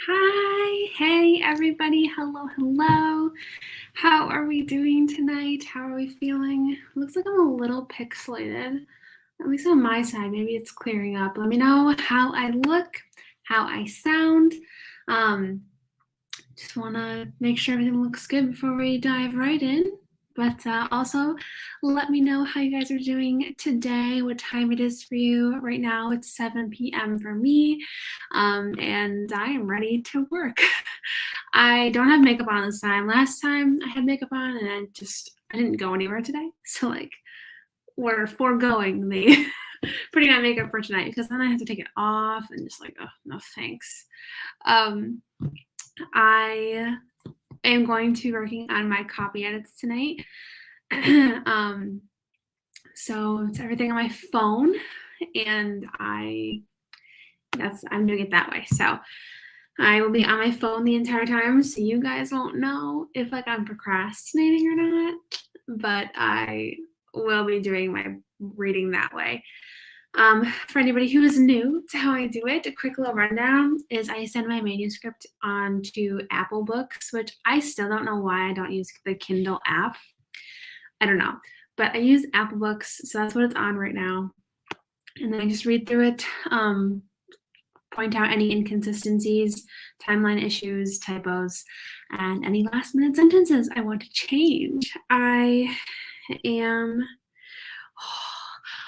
Hi, hey everybody, hello. How are we doing tonight? How are we feeling? Looks like I'm a little pixelated, at least on my side. Maybe it's clearing up. Let me know how I look, how I sound. Just want to make sure everything looks good before we dive right in. But also, let me know how you guys are doing today, what time it is for you. Right now, it's 7 p.m. for me, and I am ready to work. I don't have makeup on this time. Last time I had makeup on, and I didn't go anywhere today. So, like, we're foregoing the putting on makeup for tonight because then I have to take it off and just like, oh, no thanks. I am going to be working on my copy edits tonight. So it's everything on my phone, and I'm doing it that way. So I will be on my phone the entire time, so you guys won't know if like I'm procrastinating or not, but I will be doing my reading that way. For anybody who is new to how I do it, a quick little rundown is I send my manuscript on to Apple Books, which I still don't know why I don't use the Kindle app. I don't know, but I use Apple Books, so that's what it's on right now. And then I just read through it, point out any inconsistencies, timeline issues, typos, and any last minute sentences I want to change.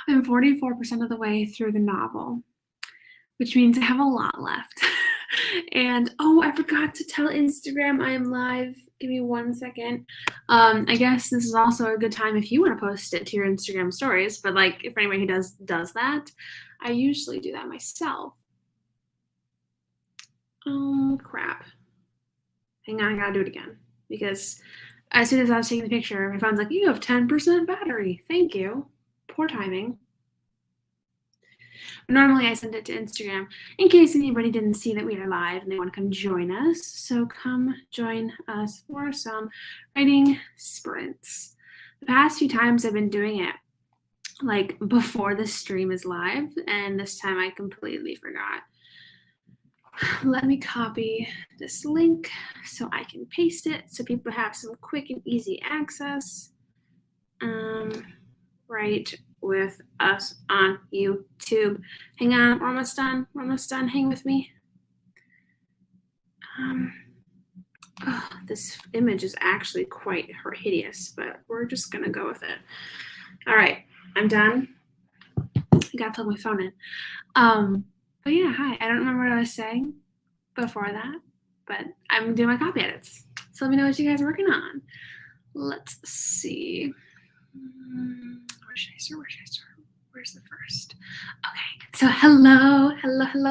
I'm 44% of the way through the novel, which means I have a lot left. And oh, I forgot to tell Instagram I am live. Give me 1 second. I guess this is also a good time if you want to post it to your Instagram stories, but like if anybody who does that, I usually do that myself. Oh crap. Hang on, I gotta do it again. Because as soon as I was taking the picture, my phone's like, you have 10% battery. Thank you. Poor timing. Normally I send it to Instagram in case anybody didn't see that we are live and they want to come join us. So come join us for some writing sprints. The past few times I've been doing it like before the stream is live, and this time I completely forgot. Let me copy this link so I can paste it so people have some quick and easy access. Right with us on YouTube. Hang on, we're almost done. We're almost done. Hang with me. This image is actually quite hideous, but we're just gonna go with it. All right, I'm done. I gotta plug my phone in. But yeah, hi. I don't remember what I was saying before that, but I'm doing my copy edits. So let me know what you guys are working on. Let's see. Where should I start? Where's the first? Okay, so hello.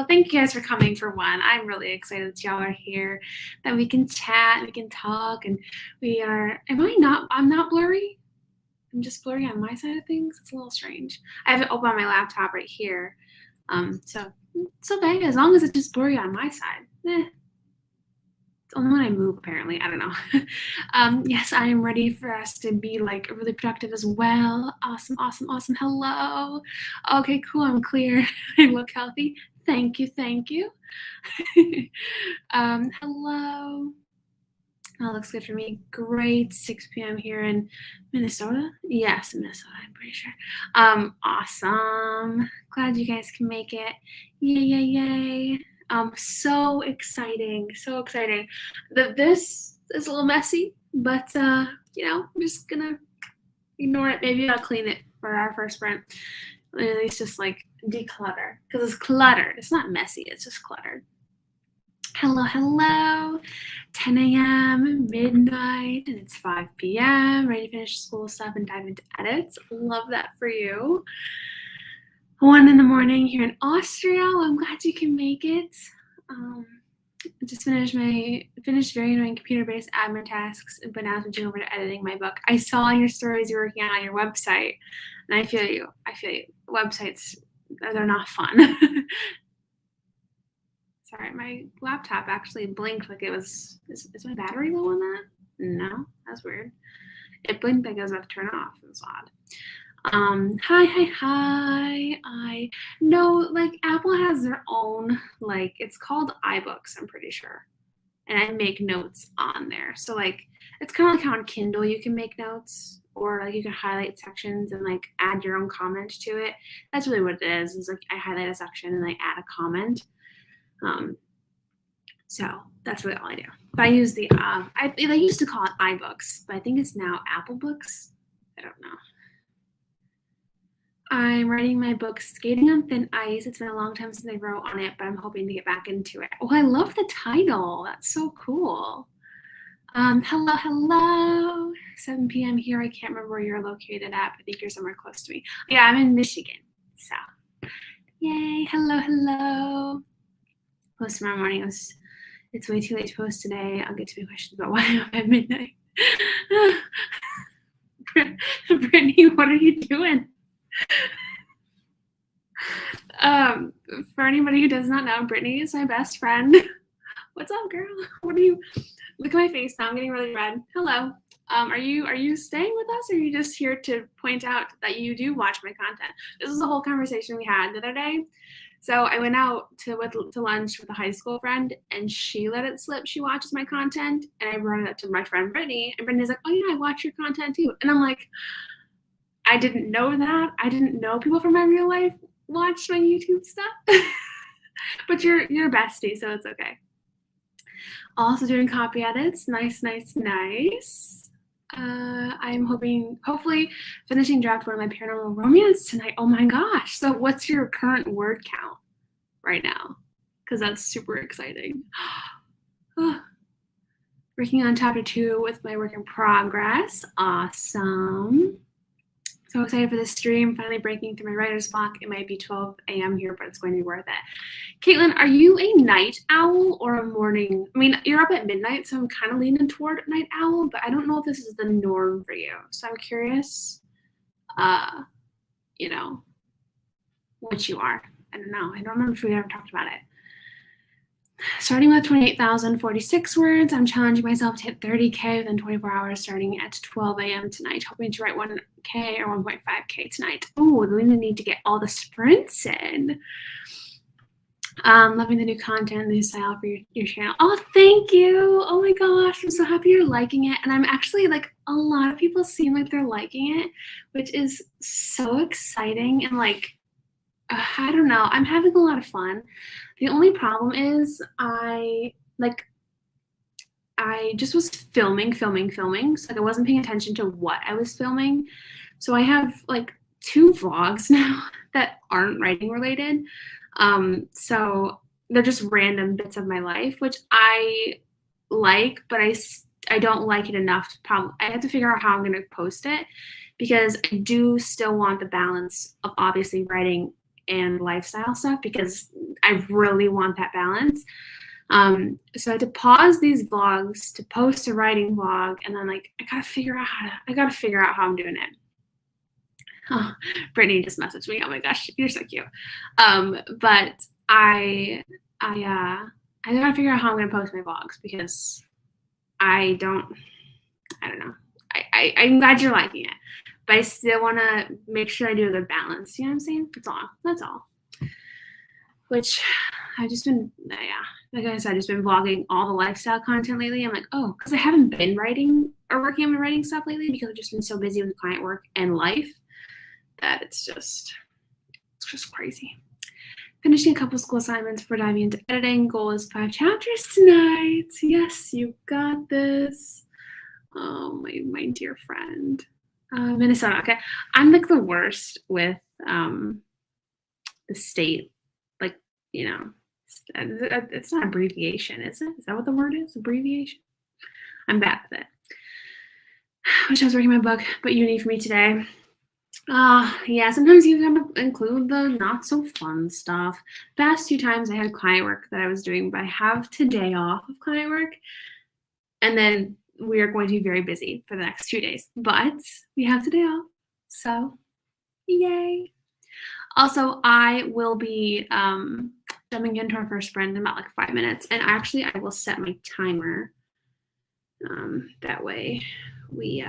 Thank you guys for coming for one. I'm really excited that y'all are here, that we can chat, we can talk, and I'm not blurry? I'm just blurry on my side of things. It's a little strange. I have it open on my laptop right here. So it's okay, as long as it's just blurry on my side. It's only when I move, apparently. I don't know. Yes, I am ready for us to be like really productive as well. Awesome. Hello. Okay, cool. I'm clear. I look healthy. Thank you. Hello. That looks good for me. Great. 6 p.m. here in Minnesota. Yes, Minnesota, I'm pretty sure. Awesome. Glad you guys can make it. Yay. So exciting. This is a little messy, but I'm just gonna ignore it. Maybe I'll clean it for our first sprint. At least just like declutter, because it's cluttered. It's not messy, it's just cluttered. Hello. 10 a.m., midnight, and it's 5 p.m. Ready to finish school stuff and dive into edits. Love that for you. 1 in the morning here in Austria. Well, I'm glad you can make it. Just finished very annoying computer-based admin tasks, but now switching over to editing my book. I saw on your stories you're working on your website, and I feel you. Websites, they're not fun. Sorry, my laptop actually blinked like it was. Is my battery low on that? No, that's weird. It blinked like I was about to turn off. It was odd. Hi. I know, like, Apple has their own, like, it's called iBooks, I'm pretty sure. And I make notes on there. So, like, it's kind of like how on Kindle you can make notes, or like you can highlight sections and like add your own comment to it. That's really what it is like I highlight a section and I add a comment. So that's really all I do. But I use the, I used to call it iBooks, but I think it's now Apple Books. I don't know. I'm writing my book, Skating on Thin Ice. It's been a long time since I wrote on it, but I'm hoping to get back into it. Oh, I love the title. That's so cool. Hello. 7 p.m. here. I can't remember where you're located at, but I think you're somewhere close to me. Yeah, I'm in Michigan. So, yay. Hello. Post tomorrow morning. It's way too late to post today. I'll get to my questions about why I'm up at midnight. Brittany, what are you doing? For anybody who does not know, Brittany is my best friend. What's up, girl? What are you? Look at my face now. I'm getting really red. Hello. Are you staying with us, or are you just here to point out that you do watch my content? This is the whole conversation we had the other day. So I went out to lunch with a high school friend, and she let it slip. She watches my content, and I brought it up to my friend Brittany, and Brittany's like, "Oh yeah, I watch your content too." And I'm like, I didn't know that. I didn't know people from my real life watched my YouTube stuff. But you're a bestie, so it's okay. Also doing copy edits. Nice. I'm hopefully finishing draft 1 of my paranormal romance tonight. Oh my gosh. So what's your current word count right now? Because that's super exciting. Working on chapter 2 with my work in progress. Awesome. So excited for this stream, finally breaking through my writer's block. It might be 12 a.m. here, but it's going to be worth it. Caitlin, are you a night owl or a morning? I mean, you're up at midnight, so I'm kind of leaning toward night owl, but I don't know if this is the norm for you. So I'm curious, what you are. I don't know. I don't remember if we ever talked about it. Starting with 28,046 words, I'm challenging myself to hit 30K within 24 hours starting at 12 a.m. tonight, hoping to write 1K or 1.5K tonight. Oh, we need to get all the sprints in. Loving the new content, the new style for your channel. Oh, thank you. Oh my gosh, I'm so happy you're liking it. And I'm actually like, a lot of people seem like they're liking it, which is so exciting. And like, I don't know, I'm having a lot of fun. The only problem is I just was filming. So like I wasn't paying attention to what I was filming. So I have like 2 vlogs now that aren't writing related. So they're just random bits of my life, which I like, but I don't like it enough to I have to figure out how I'm going to post it, because I do still want the balance of obviously writing and lifestyle stuff, because I really want that balance. So I had to pause these vlogs to post a writing vlog, and then like I gotta figure out how I'm doing it. Oh, Brittany just messaged me. Oh my gosh, you're so cute. But I gotta figure out how I'm gonna post my vlogs, because I don't know. I'm glad you're liking it, but I still want to make sure I do a good balance. You know what I'm saying? That's all. Which I've just been, like I said, just been vlogging all the lifestyle content lately. I'm like, oh, because I haven't been writing or working on my writing stuff lately, because I've just been so busy with client work and life that it's just crazy. Finishing a couple school assignments for diving into editing. Goal is 5 chapters tonight. Yes, you got this. Oh, my dear friend. Minnesota. Okay. I'm like the worst with the state. Like, it's not abbreviation, is it? Is that what the word is? Abbreviation? I'm bad with it. Wish I was working my book, but uni for me today. Yeah, sometimes you have to include the not so fun stuff. The past 2 times I had client work that I was doing, but I have today off of client work. And then we are going to be very busy for the next 2 days, but we have today off, so yay. Also, I will be jumping into our first sprint in about like 5 minutes, and actually I will set my timer. That way we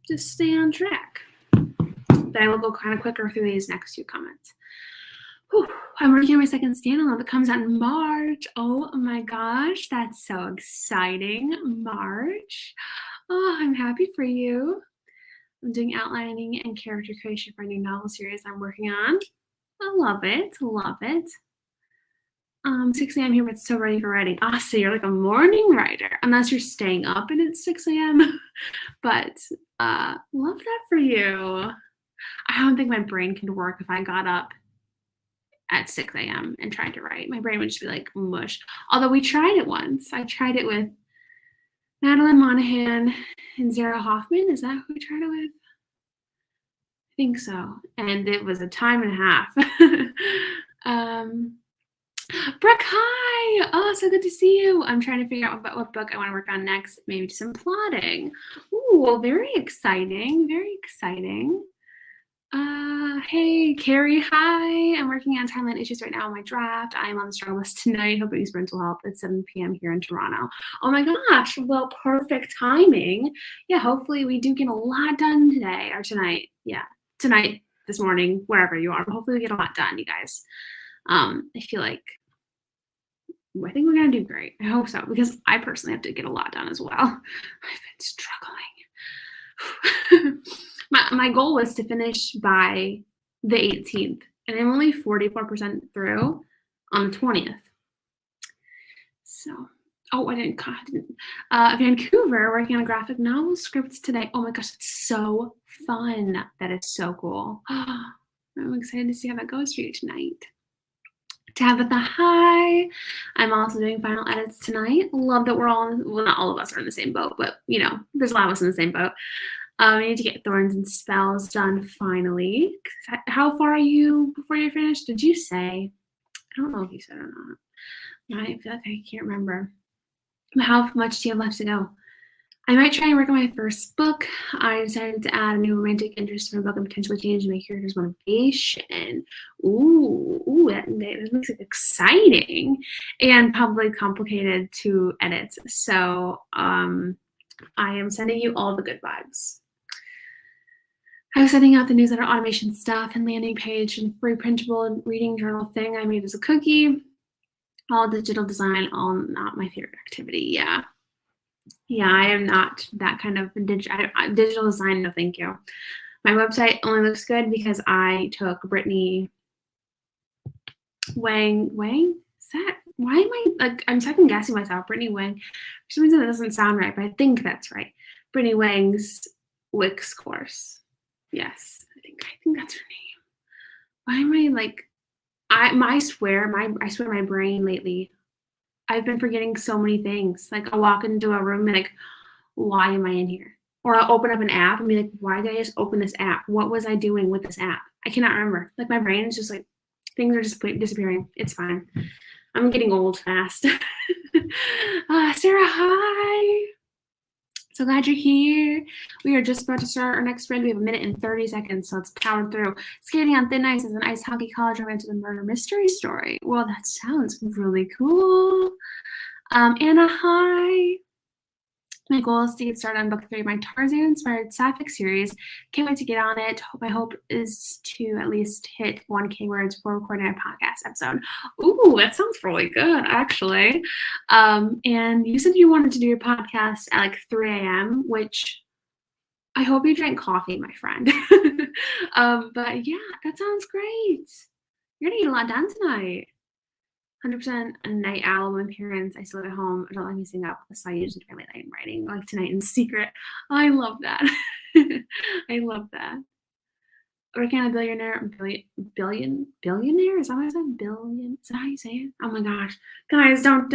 just stay on track. but I will go kind of quicker through these next few comments. Whew, I'm working on my second standalone that comes out in March. Oh my gosh, that's so exciting. March. Oh, I'm happy for you. I'm doing outlining and character creation for a new novel series I'm working on. I love it. Love it. 6 a.m. here, but so ready for writing. So you're like a morning writer, unless you're staying up and it's 6 a.m. But love that for you. I don't think my brain could work if I got up at 6 a.m. and tried to write. My brain would just be like mush. Although we tried it once. I tried it with Madeline Monahan and Zara Hoffman. Is that who we tried it with? I think so. And it was a time and a half. Brooke, hi! Oh, so good to see you. I'm trying to figure out what book I want to work on next. Maybe some plotting. Ooh, well, very exciting. Very exciting. Hey, Carrie, hi. I'm working on timeline issues right now on my draft. I am on the struggle list tonight, hoping to use parental help at 7 p.m. here in Toronto. Oh my gosh, well, perfect timing. Yeah, hopefully we do get a lot done today or tonight. Yeah, tonight, this morning, wherever you are. But hopefully we get a lot done, you guys. I feel like I think we're gonna do great. I hope so, because I personally have to get a lot done as well. I've been struggling. My goal was to finish by the 18th, and I'm only 44% through on the 20th. So, I didn't. Vancouver, working on a graphic novel script today. Oh my gosh, it's so fun. That is so cool. I'm excited to see how that goes for you tonight. Tabitha, hi. I'm also doing final edits tonight. Love that we're all, well, not all of us are in the same boat, but there's a lot of us in the same boat. I need to get Thorns and Spells done finally. How far are you before you're finished? Did you say? I don't know if you said or not. I feel like I can't remember. But how much do you have left to go? I might try and work on my first book. I decided to add a new romantic interest to my book and potentially change my character's motivation. Ooh, that makes it exciting and probably complicated to edit. So I am sending you all the good vibes. I was sending out the newsletter automation stuff and landing page and free printable reading journal thing I made as a cookie. All digital design, all not my favorite activity. Yeah, I am not that kind of digital design. No, thank you. My website only looks good because I took Brittany Wang. Is that, why am I, like, I'm second guessing myself. Brittany Wang. For some reason that doesn't sound right, but I think that's right. Brittany Wang's Wix course. Yes, I think that's her name. Why am I like, I swear my brain lately, I've been forgetting so many things. Like, I'll walk into a room and like, why am I in here? Or I'll open up an app and be like, why did I just open this app? What was I doing with this app? I cannot remember. Like, my brain is just like, things are just disappearing. It's fine. I'm getting old fast. Sarah, hi. So glad you're here. We are just about to start our next sprint. We have 1 minute and 30 seconds, so let's power through. Skating on Thin Ice is an ice hockey college romance with a murder mystery story. Well, that sounds really cool. Anna, hi. My goal is to get started on book 3 of my Tarzan-inspired sapphic series. Can't wait to get on it. My hope is to at least hit 1K words before recording a podcast episode. Ooh, that sounds really good, actually. And you said you wanted to do your podcast at like 3 a.m., which I hope you drank coffee, my friend. But yeah, that sounds great. You're gonna get a lot done tonight. 100% a night owl with my parents. I still live at home. I don't like me staying up, so I usually try late night writing, like tonight in secret. I love that. I love that. Working on a billionaire? Is that what I said? Billion? Is that how you say it? Oh my gosh. Guys, don't.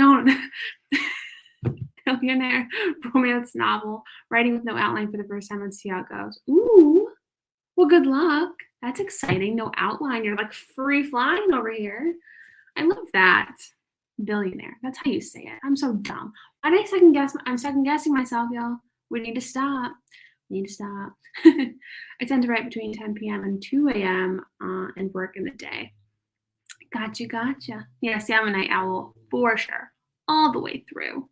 Billionaire romance novel. Writing with no outline for the first time. Let's see how it goes. Ooh. Well, good luck. That's exciting. No outline. You're like free flying over here. I love that. Billionaire. That's how you say it. I'm so dumb. Why did I second guess? I'm second guessing myself, y'all. We need to stop. I tend to write between 10 p.m. and 2 a.m. And work in the day. Gotcha. Yeah, see, I'm a night owl for sure. All the way through.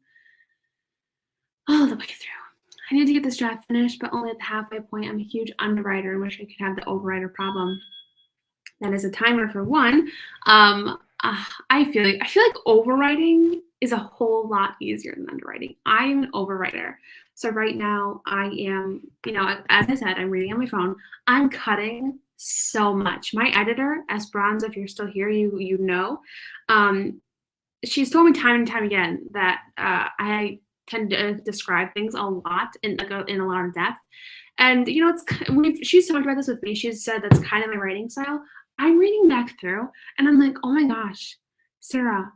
I need to get this draft finished, but only at the halfway point. I'm a huge underwriter and wish I could have the overwriter problem. That is a timer for one. I feel like overwriting is a whole lot easier than underwriting. I am an overwriter. So right now I am, as I said, I'm reading on my phone. I'm cutting so much. My editor, Esperanza, if you're still here, you know, she's told me time and time again that I tend to describe things a lot in a lot of depth. And she's talked about this with me. She's said that's kind of my writing style. I'm reading back through, and I'm like, oh my gosh, Sarah,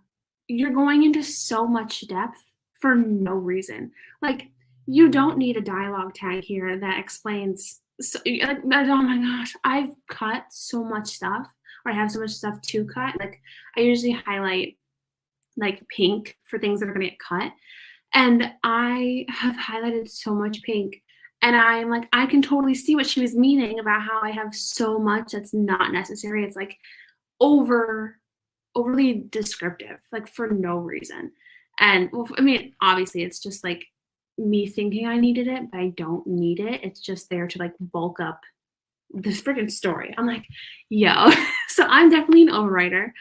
you're going into so much depth for no reason. Like, you don't need a dialogue tag here that explains. Oh my gosh, I've cut so much stuff, or I have so much stuff to cut. Like, I usually highlight like pink for things that are going to get cut. And I have highlighted so much pink. And I'm like, I can totally see what she was meaning about how I have so much that's not necessary. It's like overly descriptive, like for no reason. And well, I mean, obviously it's just like me thinking I needed it, but I don't need it. It's just there to like bulk up this freaking story. I'm like, yo. So I'm definitely an overwriter.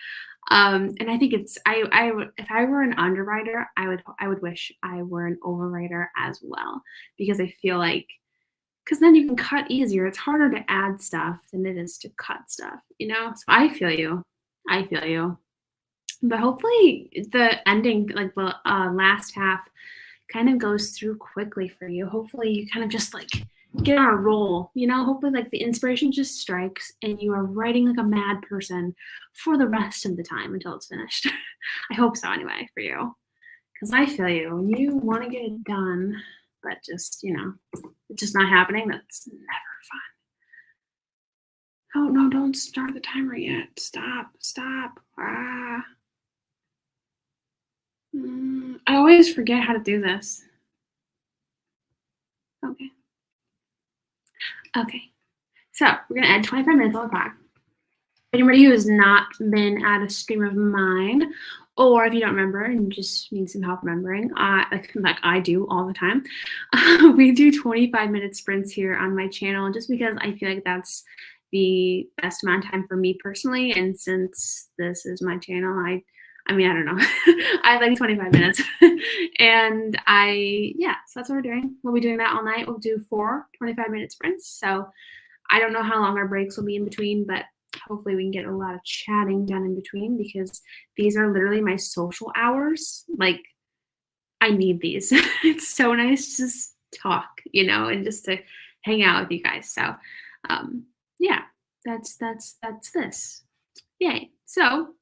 And I think it's if I were an underwriter, I would wish I were an overwriter as well, because I feel like because then you can cut easier. It's harder to add stuff than it is to cut stuff, you know? So I feel you. I feel you. But hopefully the ending, like the last half, kind of goes through quickly for you. Hopefully you kind of just like get on a roll, you know? Hopefully like the inspiration just strikes and you are writing like a mad person for the rest of the time until it's finished. I hope so anyway for you. Because I feel you. When you want to get it done, but just, it's just not happening, that's never fun. Oh, no, don't start the timer yet. Stop. Ah. I always forget how to do this. Okay. So we're going to add 25 minutes on the clock. Anybody who has not been at a stream of mine, or if you don't remember and just need some help remembering, like I do all the time, we do 25-minute sprints here on my channel just because I feel like that's the best amount of time for me personally. And since this is my channel, I don't know. I like 25 minutes. And so that's what we're doing. We'll be doing that all night. We'll do 4 25-minute sprints. So I don't know how long our breaks will be in between, but hopefully we can get a lot of chatting done in between because these are literally my social hours. Like, I need these. It's so nice to just talk, and just to hang out with you guys. So, that's this. Yay. So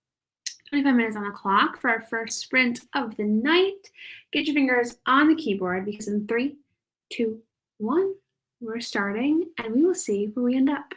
25 minutes on the clock for our first sprint of the night. Get your fingers on the keyboard because in 3, 2, 1, we're starting and we will see where we end up.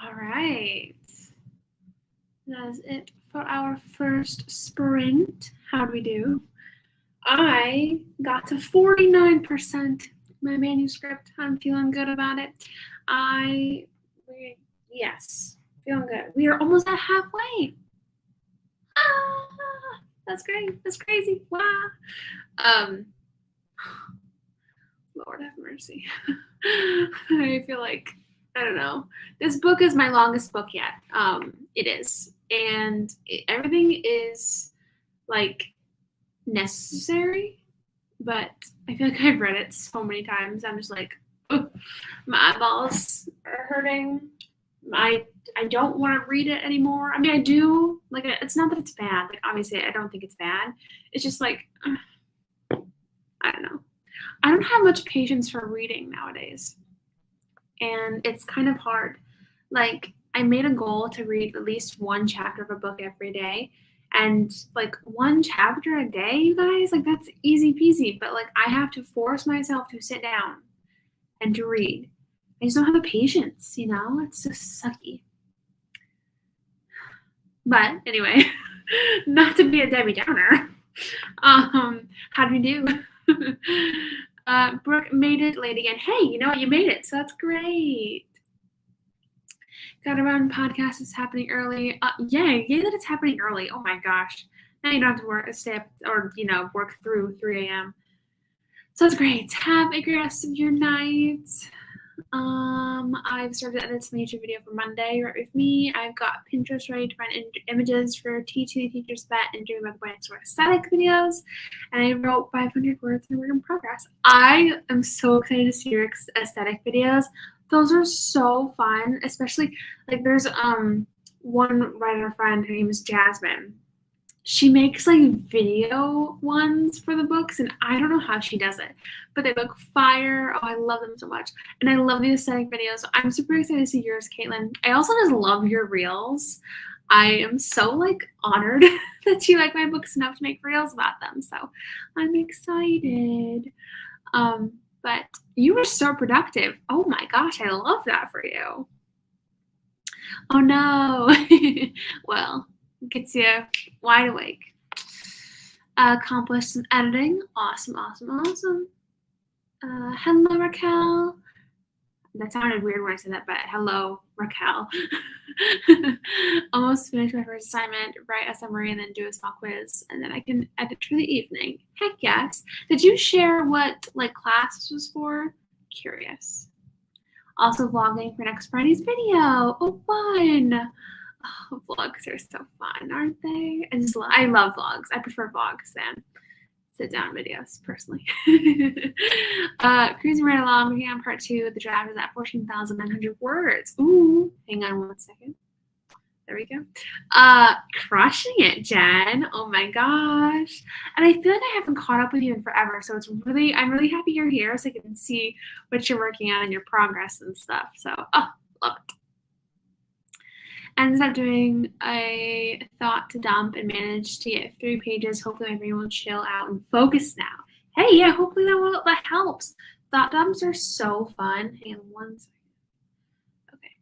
All right. That's it for our first sprint. How'd we do? I got to 49% my manuscript. I'm feeling good about it. Yes, feeling good. We are almost at halfway. Ah, that's great. That's crazy. Wow. Lord have mercy. I feel like, I don't know. This book is my longest book yet. It is. And everything is like necessary, but I feel like I've read it so many times. I'm just like, ugh, my eyeballs are hurting. I don't want to read it anymore. I mean, I do. Like, it's not that it's bad. Like, obviously, I don't think it's bad. It's just like, I don't know. I don't have much patience for reading nowadays, and it's kind of hard. Like, I made a goal to read at least one chapter of a book every day, and like one chapter a day, you guys, like that's easy peasy, but like I have to force myself to sit down and to read. I just don't have the patience, you know? It's just sucky. But anyway, not to be a Debbie Downer. How do we do? Brooke made it late again. Hey, you know what? You made it, so that's great. Got around podcast is happening early. Yay that it's happening early. Oh my gosh. Now you don't have to stay up or, work through 3 a.m. So that's great. Have a great rest of your night. I've started to edit some YouTube video for Monday right with me. I've got Pinterest ready to find images for T2 the Teacher's Pet and doing my point for aesthetic videos. And I wrote 500 words in work in progress. I am so excited to see your aesthetic videos. Those are so fun, especially like there's one writer friend, her name is Jasmine. She makes like video ones for the books, and I don't know how she does it, but they look fire. Oh, I love them so much. And I love the aesthetic videos. So I'm super excited to see yours, Caitlin. I also just love your reels. I am so like honored that you like my books enough to make reels about them. So I'm excited. But you were so productive. Oh my gosh, I love that for you. Oh no. Well, gets you wide awake. Accomplished some editing. Awesome. Hello, Raquel. That sounded weird when I said that, but hello, Raquel. Almost finished my first assignment, write a summary, and then do a small quiz, and then I can edit for the evening. Heck yes. Did you share what like class was for? Curious. Also vlogging for next Friday's video. Oh, fun. Oh, vlogs are so fun, aren't they? I love vlogs. I prefer vlogs than sit-down videos, personally. Cruising right along, working on part 2. The draft is at 14,900 words. Ooh, hang on 1 second. There we go. Crushing it, Jen. Oh my gosh. And I feel like I haven't caught up with you in forever, so I'm really happy you're here so I can see what you're working on and your progress and stuff. So, love it. Ended up doing a thought to dump and managed to get 3 pages. Hopefully my brain will chill out and focus now. Hey, yeah, hopefully that helps. Thought dumps are so fun. Hang on 1 second. Okay.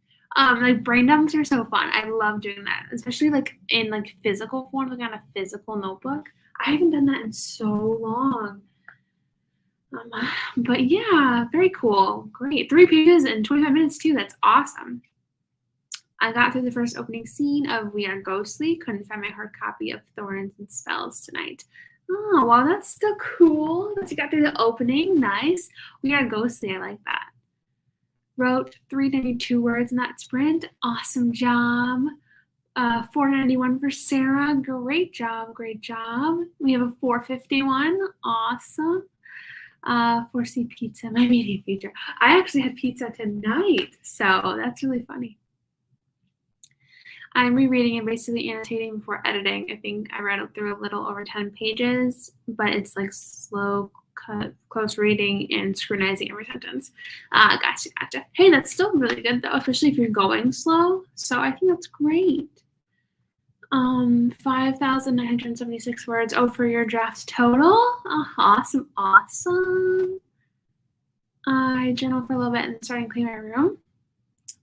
Like brain dumps are so fun. I love doing that, especially like in like physical form, like on a physical notebook. I haven't done that in so long. But yeah, very cool. Great. 3 pages in 25 minutes too. That's awesome. I got through the first opening scene of We Are Ghostly. Couldn't find my hard copy of Thorns and Spells tonight. Oh, wow, that's still cool that you got through the opening. Nice. We Are Ghostly. I like that. Wrote 392 words in that sprint. Awesome job. 491 for Sarah. Great job. We have a 451. Awesome. 4C pizza, my media feature. I actually had pizza tonight, so that's really funny. I'm rereading and basically annotating before editing. I think I read through a little over 10 pages, but it's like slow, close reading and scrutinizing every sentence. Gotcha. Hey, that's still really good though, especially if you're going slow. So I think that's great. 5,976 words. Oh, for your draft total? Oh, awesome. I journaled for a little bit and started to clean my room.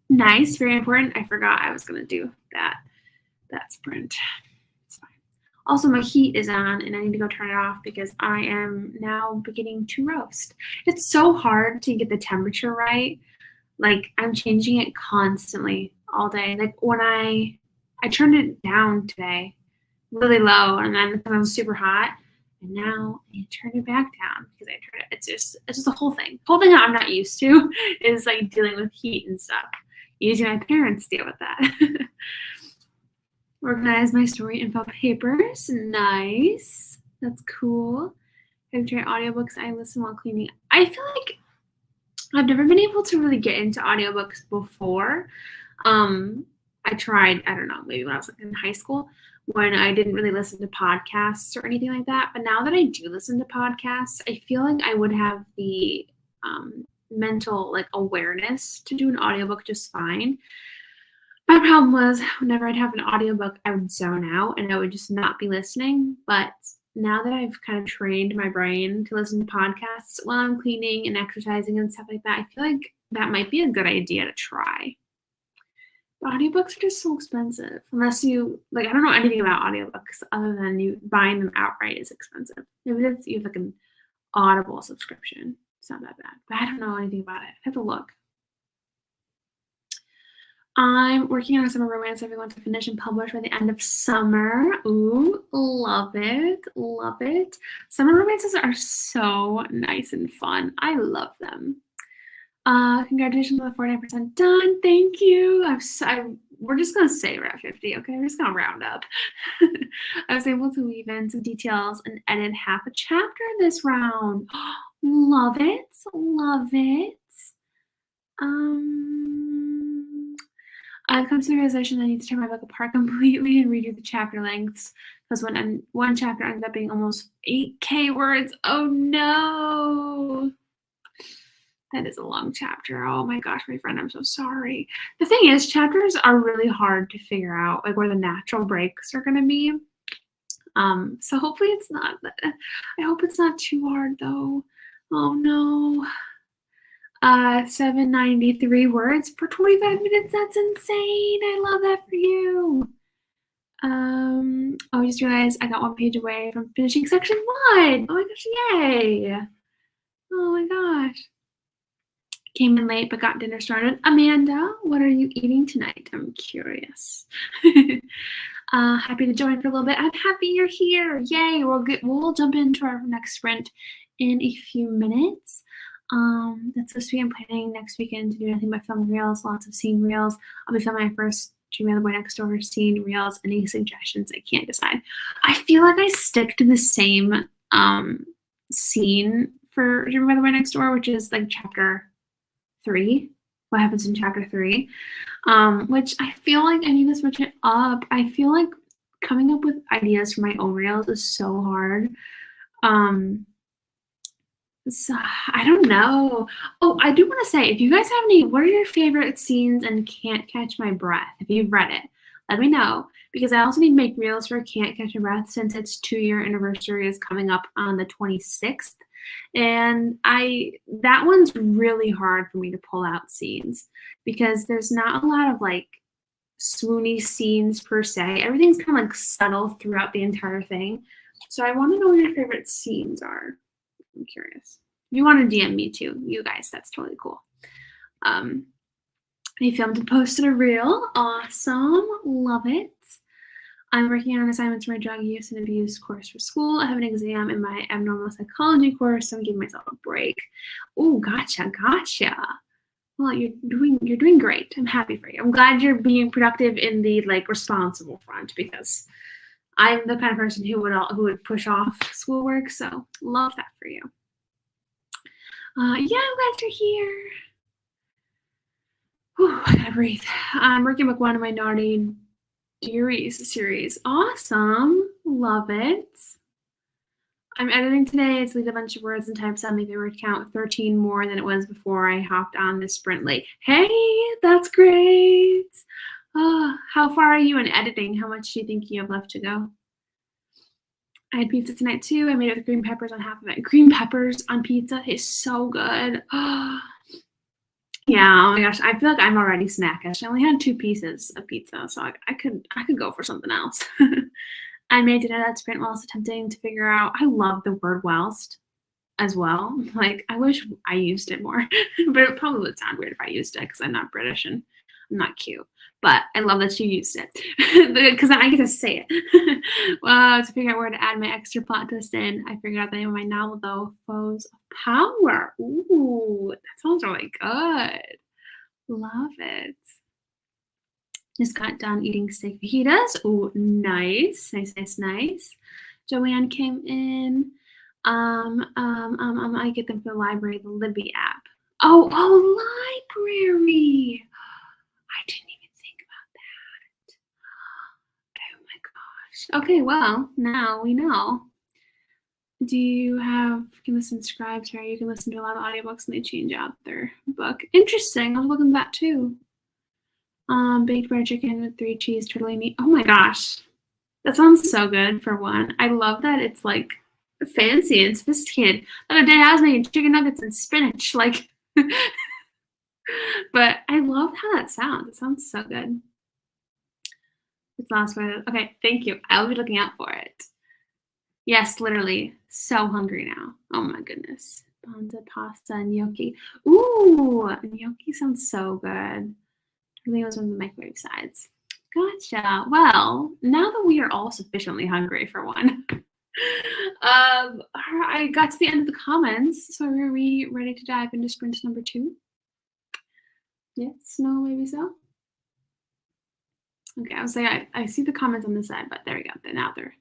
Nice, very important. I forgot I was going to do that sprint. It's fine. Also, my heat is on, and I need to go turn it off because I am now beginning to roast. It's so hard to get the temperature right. Like, I'm changing it constantly all day. Like, when I turned it down today, really low, and then it was super hot, and now I turned it back down because I turned it. It's just the whole thing. The whole thing that I'm not used to is like dealing with heat and stuff. Usually my parents deal with that. Organize my story info papers. Nice. That's cool. I've tried audiobooks. I listen while cleaning. I feel like I've never been able to really get into audiobooks before. I tried, I don't know, maybe when I was in high school when I didn't really listen to podcasts or anything like that. But now that I do listen to podcasts, I feel like I would have the mental like awareness to do an audiobook just fine. My problem was whenever I'd have an audiobook, I would zone out and I would just not be listening. But now that I've kind of trained my brain to listen to podcasts while I'm cleaning and exercising and stuff like that, I feel like that might be a good idea to try. But audiobooks are just so expensive. Unless you, like, I don't know anything about audiobooks other than you buying them outright is expensive. Maybe that's you have like an Audible subscription. It's not that bad. But I don't know anything about it. I have to look. I'm working on a summer romance that we want to finish and publish by the end of summer. Ooh, love it. Love it. Summer romances are so nice and fun. I love them. Congratulations on the 49% done. Thank you. We're just going to say we're at 50, okay? We're just going to round up. I was able to weave in some details and edit half a chapter this round. Love it. Love it. I've come to the realization that I need to tear my book apart completely and redo the chapter lengths because when one chapter ends up being almost 8K words, oh no! That is a long chapter. Oh my gosh, my friend, I'm so sorry. The thing is, chapters are really hard to figure out, like where the natural breaks are going to be. So hopefully it's not. I hope it's not too hard though. Oh no. 793 words for 25 minutes. That's insane. I love that for you. I just realized I got one page away from finishing section 1. Oh my gosh, yay. Oh my gosh. Came in late but got dinner started. Amanda, what are you eating tonight? I'm curious. Happy to join for a little bit. I'm happy you're here. Yay. We'll jump into our next sprint in a few minutes. That's supposed to be, I'm planning next weekend to do nothing but film reels, lots of scene reels. I'll be filming my first Dream of the Boy Next Door scene reels. Any suggestions? I can't decide. I feel like I stick to the same scene for Dream of the Boy Next Door, which is like chapter 3. What happens in chapter 3? Which I feel like I need to switch it up. I feel like coming up with ideas for my own reels is so hard. So, I don't know. Oh, I do want to say, if you guys have any, what are your favorite scenes in Can't Catch My Breath? If you've read it, let me know. Because I also need to make reels for Can't Catch My Breath since its 2-year anniversary is coming up on the 26th. And that one's really hard for me to pull out scenes because there's not a lot of like swoony scenes per se. Everything's kind of like subtle throughout the entire thing. So I want to know what your favorite scenes are. I'm curious. If you want to DM me too, you guys, that's totally cool. I filmed and posted a reel. Awesome. Love it. I'm working on assignments for my drug use and abuse course for school. I have an exam in my abnormal psychology course, so I'm giving myself a break. Oh, gotcha. Well, you're doing great. I'm happy for you. I'm glad you're being productive in the like responsible front because I'm the kind of person who would push off schoolwork, so love that for you. Yeah, I'm glad you're here. Whew, I gotta breathe. I'm working book 1 of my Naughty Dearies series. Awesome. Love it. I'm editing today. It's leave a bunch of words and types on my word count 13 more than it was before I hopped on this sprint late. Hey, that's great. How far are you in editing? How much do you think you have left to go? I had pizza tonight too. I made it with green peppers on half of it. Green peppers on pizza is so good. Yeah, oh my gosh, I feel like I'm already snackish. I only had 2 pieces of pizza, so I could go for something else. I made dinner that sprint whilst attempting to figure out I love the word whilst as well. Like, I wish I used it more, but it probably would sound weird if I used it because I'm not British and I'm not cute. But I love that you used it because then I get to say it. To figure out where to add my extra plot twist in, I figured out the name of my novel, though, Foes of Power. Ooh, that sounds really good. Love it. Just got done eating steak fajitas. Ooh, nice, nice, nice, nice. Joanne came in. I get them from the library, the Libby app. Oh, library. I didn't even think about that. Oh my gosh. Okay, well, now we know. Do you can listen to Scribe? Sorry, you can listen to a lot of audiobooks and they change out their book. Interesting. I'll look at that too. Baked butter chicken with 3 cheese tortellini. Oh my gosh. That sounds so good for one. I love that it's like fancy and sophisticated. The other day I was making chicken nuggets and spinach, like but I love how that sounds. It sounds so good. It's last word. Okay, thank you. I'll be looking out for it. Yes, literally. So hungry now. Oh my goodness. Pasta, pasta, and gnocchi. Ooh, gnocchi sounds so good. I think it was one of the microwave sides. Gotcha. Well, now that we are all sufficiently hungry for one, I got to the end of the comments. So are we ready to dive into sprint number 2? Yes, no, maybe so. Okay, I was saying I see the comments on this side, but there we go. Now they're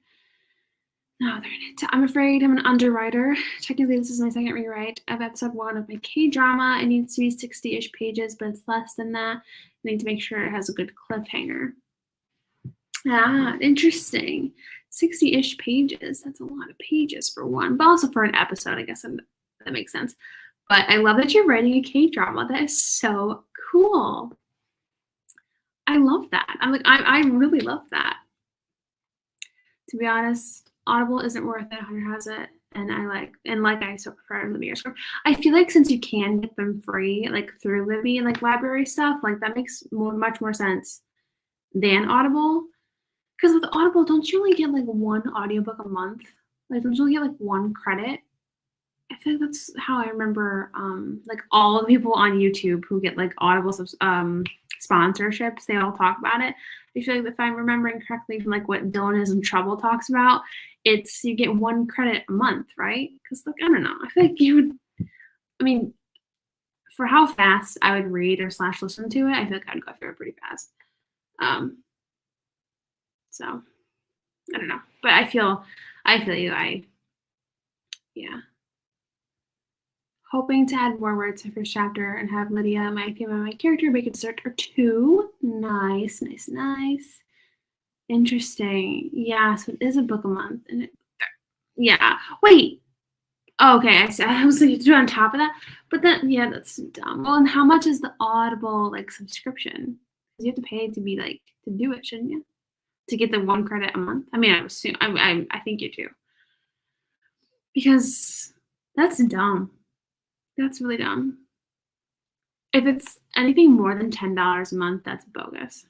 in it. I'm afraid I'm an underwriter. Technically, this is my second rewrite of episode 1 of my K-drama. It needs to be 60-ish pages, but it's less than that. I need to make sure it has a good cliffhanger. Ah, interesting. 60-ish pages. That's a lot of pages for one, but also for an episode, I guess that makes sense. But I love that you're writing a K-drama. That is so cool. I love that. I really love that. To be honest, Audible isn't worth it. Hunter has it, and I so prefer Libby or Script. I feel like since you can get them free, like through Libby and like library stuff, like that makes much more sense than Audible. Because with Audible, don't you only get like 1 audiobook a month? Like, don't you only get like 1 credit? I feel like that's how I remember like all the people on YouTube who get like Audible sponsorships, they all talk about it. I feel like if I'm remembering correctly from like what Dylan is in Trouble talks about, it's you get 1 credit a month, right? Because like I don't know, I feel like you would. I mean, for how fast I would read or / listen to it, I feel like I'd go through it pretty fast. So I don't know, but I feel you. Yeah. Hoping to add more words to the first chapter and have Lydia, my character, make a dessert or 2. Nice, nice, nice. Interesting. Yeah, so it is a book a month. And yeah. Wait. Oh, okay, I see. I was like, do it on top of that. But then, yeah, that's dumb. Well, and how much is the Audible, like, subscription? Because you have to pay to be, like, to do it, shouldn't you? To get the 1 credit a month? I mean, I assume, I think you do. Because that's dumb. That's really dumb. If it's anything more than $10 a month, that's bogus.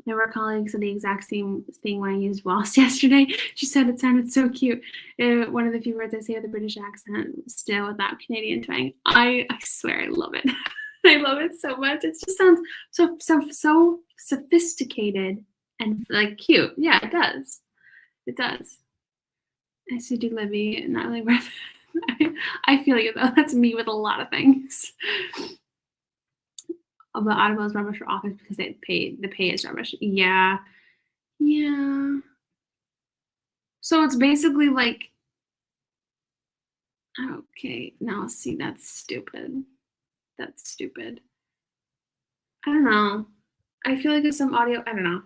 There were colleagues said the exact same thing when I used whilst yesterday. She said it sounded so cute. One of the few words I say with a British accent, still without Canadian twang. I swear I love it. I love it so much. It just sounds so sophisticated and like cute. Yeah, it does. It does. I should do Libby, not really worth it. I feel you though. That's me with a lot of things. But Audible is rubbish for authors because the pay is rubbish. Yeah. So it's basically like, okay, now see, that's stupid. I don't know. I feel like it's some audio. I don't know.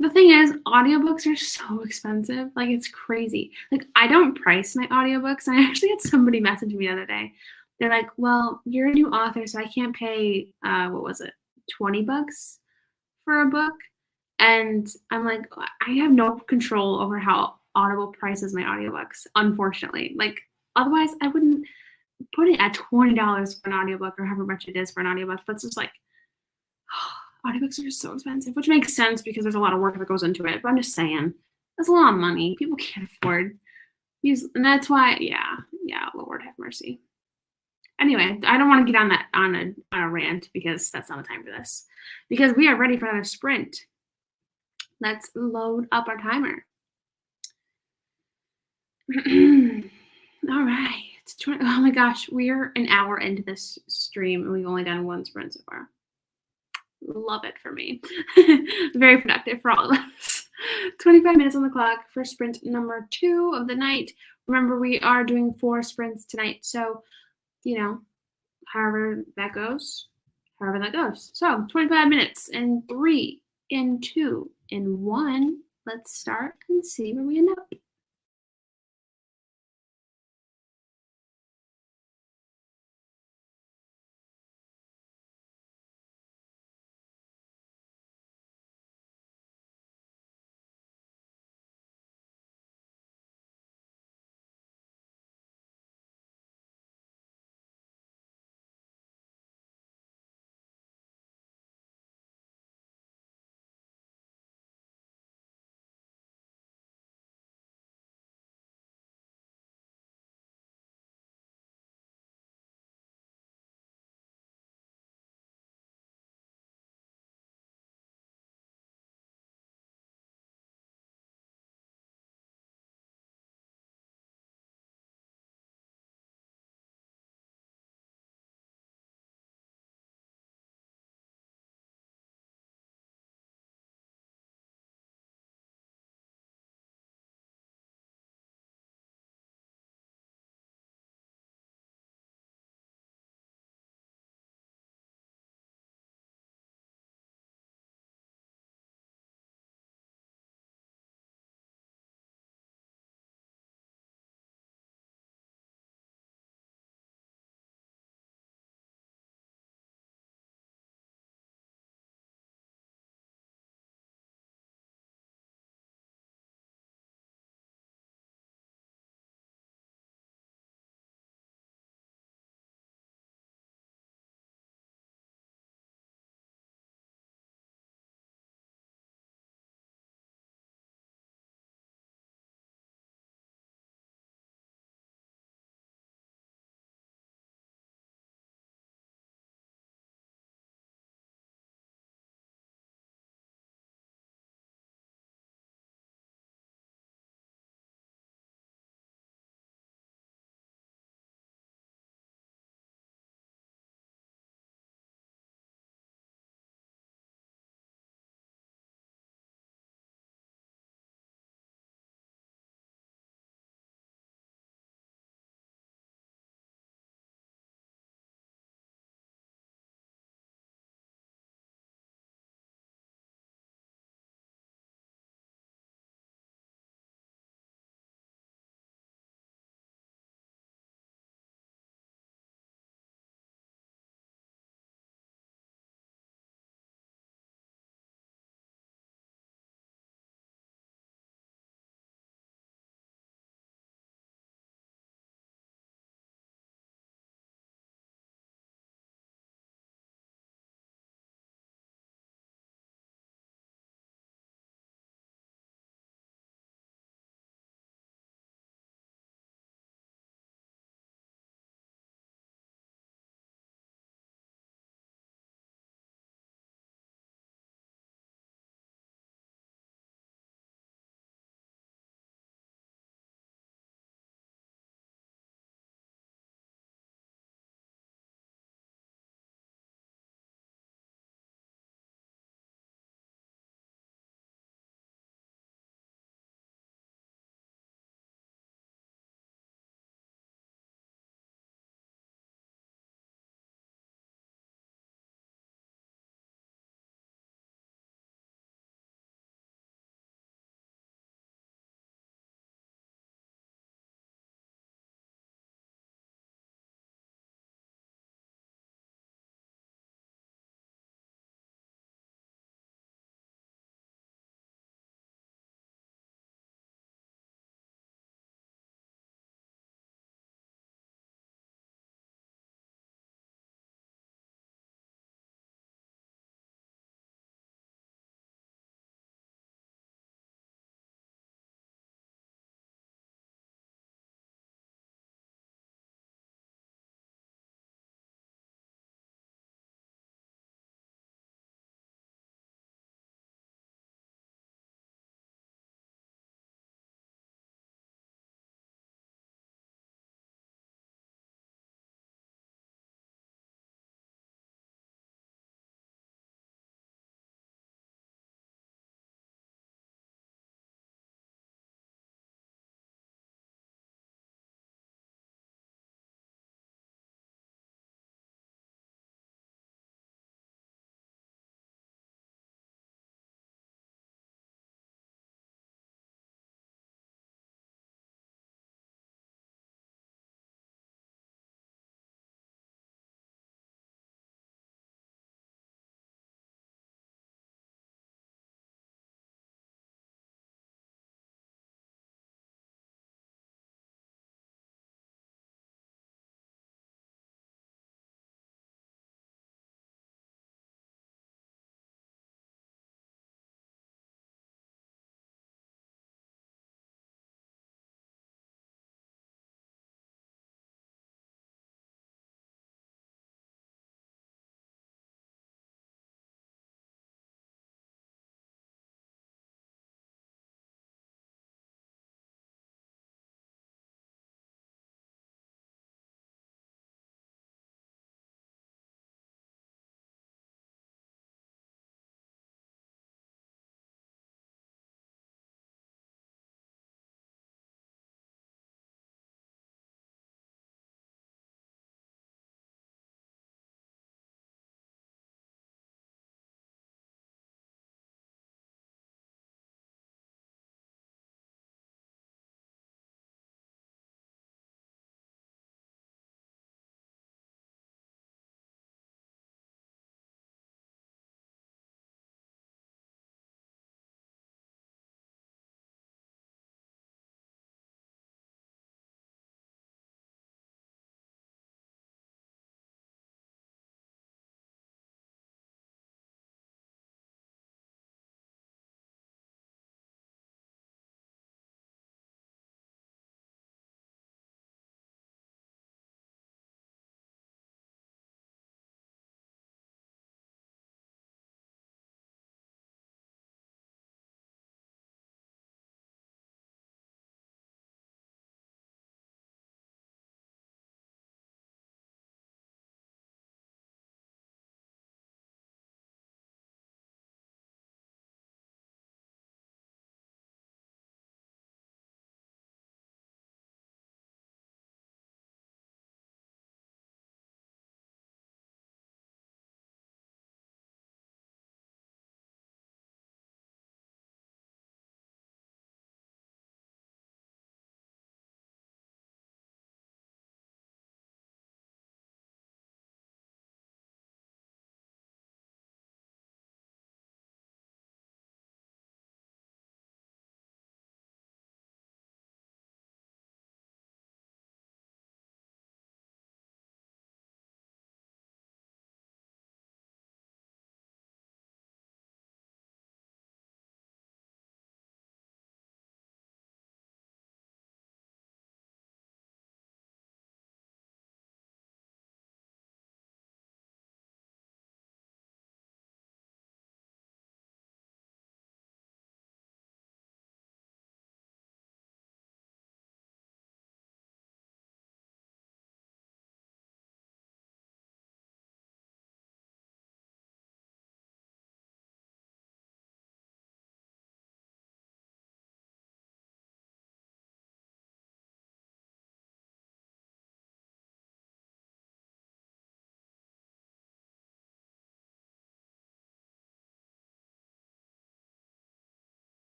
The thing is, audiobooks are so expensive. Like, it's crazy. Like, I don't price my audiobooks. I actually had somebody message me the other day. They're like, well, you're a new author, so I can't pay, what was it, $20 for a book? And I'm like, I have no control over how Audible prices my audiobooks, unfortunately. Like, otherwise, I wouldn't putting at $20 for an audiobook or however much it is for an audiobook, that's just like, audiobooks are so expensive, which makes sense because there's a lot of work that goes into it. But I'm just saying, that's a lot of money. People can't afford use, and that's why, yeah, Lord have mercy. Anyway, I don't want to get on that on a rant because that's not the time for this. Because we are ready for another sprint. Let's load up our timer. All right. Oh my gosh, we're an hour into this stream and we've only done one sprint so far. Love it for me. Very productive for all of us. 25 minutes on the clock for sprint number 2 of the night. Remember, we are doing 4 sprints tonight. So, however that goes. So 25 minutes in 3, in 2, in 1. Let's start and see where we end up.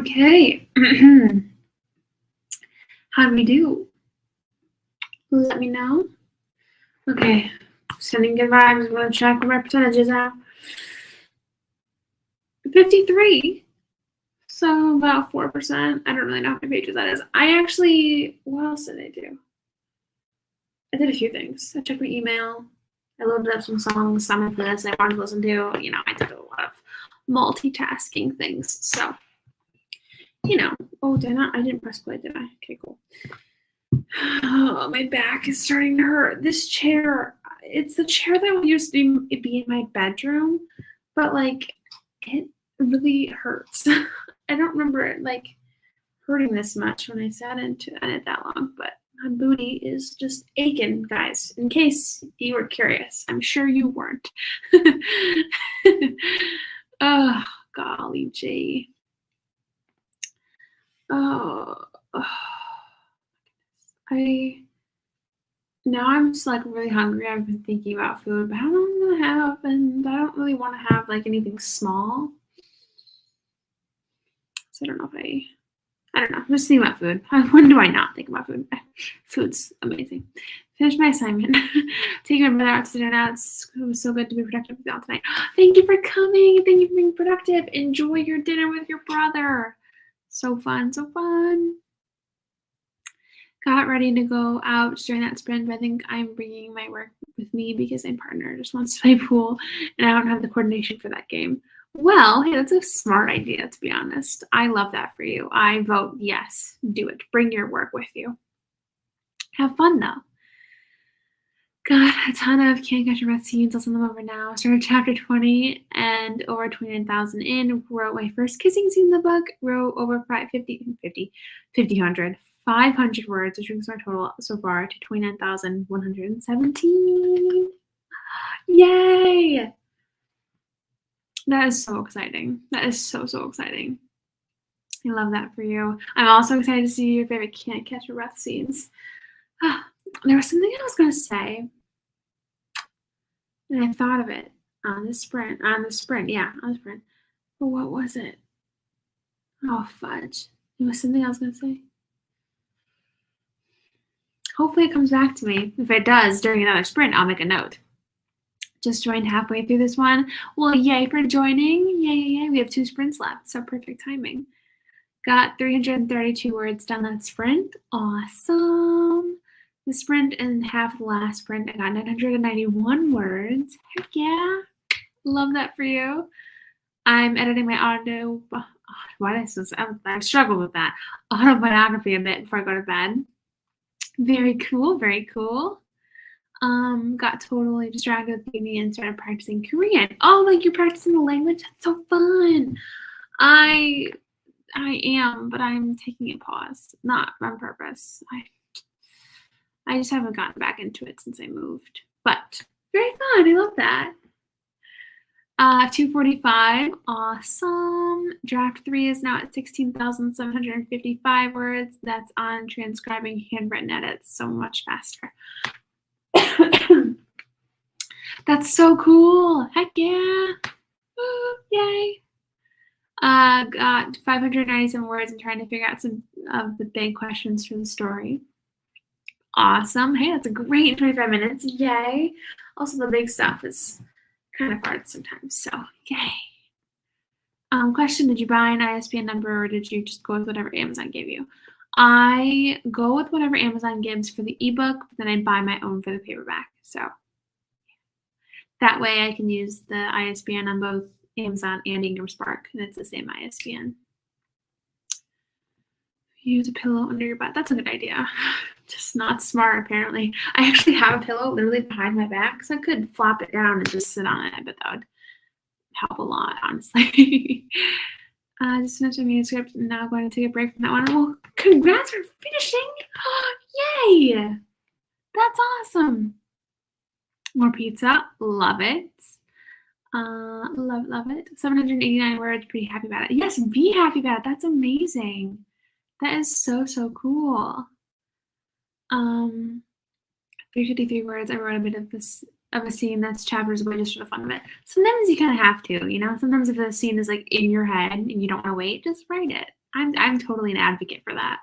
Okay. How do we do? Let me know. Okay. Sending good vibes. I'm going to check what my percentages are. 53. So about 4%. I don't really know how many pages that is. I actually, what else did I do? I did a few things. I checked my email. I loaded up some songs, some of this I wanted to listen to. You know, I did a lot of multitasking things. So, you know, oh, did I not? I didn't press play, did I? Okay, cool. Oh, my back is starting to hurt. This chair, it's the chair that used to be in my bedroom, but like it really hurts. I don't remember it like hurting this much when I sat into it that long, but my booty is just aching, guys, in case you were curious. I'm sure you weren't. Oh, golly gee. Oh, now I'm just like really hungry. I've been thinking about food, but I don't know what I'm gonna have, and I don't really want to have like anything small. So I don't know if I don't know. I'm just thinking about food. When do I not think about food? Food's amazing. Finished my assignment. Taking my brother out to dinner now. It was so good to be productive with y'all tonight. Thank you for coming. Thank you for being productive. Enjoy your dinner with your brother. So fun, so fun. Got ready to go out during that sprint, but I think I'm bringing my work with me because my partner just wants to play pool, and I don't have the coordination for that game. Well, hey, that's a smart idea, to be honest. I love that for you. I vote yes. Do it. Bring your work with you. Have fun, though. Got a ton of Can't Catch Your Breath scenes. I'll send them over now. Started chapter 20 and over 29,000 in. Wrote my first kissing scene in the book. Wrote over 500 words, which brings my total so far to 29,117. Yay! That is so exciting. That is so, so exciting. I love that for you. I'm also excited to see your favorite Can't Catch Your Breath scenes. There was something I was going to say, and I thought of it on the sprint. But what was it? Oh, fudge. It was something I was going to say. Hopefully it comes back to me. If it does during another sprint, I'll make a note. Just joined halfway through this one. Well, yay for joining. Yay. We have 2 sprints left, so perfect timing. Got 332 words done that sprint. Awesome. The sprint and half of the last sprint, I got 991 words. Heck yeah. Love that for you. I'm editing my audio. I've struggled with that. Autobiography a bit before I go to bed. Very cool. Very cool. Got totally distracted with TV and started practicing Korean. Oh, like you're practicing the language? That's so fun. I am, but I'm taking a pause, not on purpose. I just haven't gotten back into it since I moved, but very fun. I love that. 245, awesome. Draft 3 is now at 16,755 words. That's on transcribing handwritten edits, so much faster. That's so cool. Heck yeah. Yay. Got 597 words and trying to figure out some of the big questions for the story. Awesome. Hey, that's a great 25 minutes. Yay. Also, the big stuff is kind of hard sometimes, so yay. Question, did you buy an ISBN number or did you just go with whatever Amazon gave you? I go with whatever Amazon gives for the ebook, but then I buy my own for the paperback. So that way I can use the ISBN on both Amazon and Ingram Spark, and it's the same ISBN. Use a pillow under your butt. That's a good idea. Just not smart, apparently. I actually have a pillow literally behind my back, so I could flop it down and just sit on it, but that would help a lot, honestly. Just finished my manuscript and now going to take a break from that one. Well, congrats for finishing. Yay! That's awesome. More pizza. Love it. Love it. 789 words. Pretty happy about it. Yes, be happy about it. That's amazing. That is so, so cool. 353 words. I wrote a bit of a scene that's chapters away just for the fun of it. Sometimes you kind of have to, you know. Sometimes if the scene is like in your head and you don't want to wait, just write it. I'm totally an advocate for that.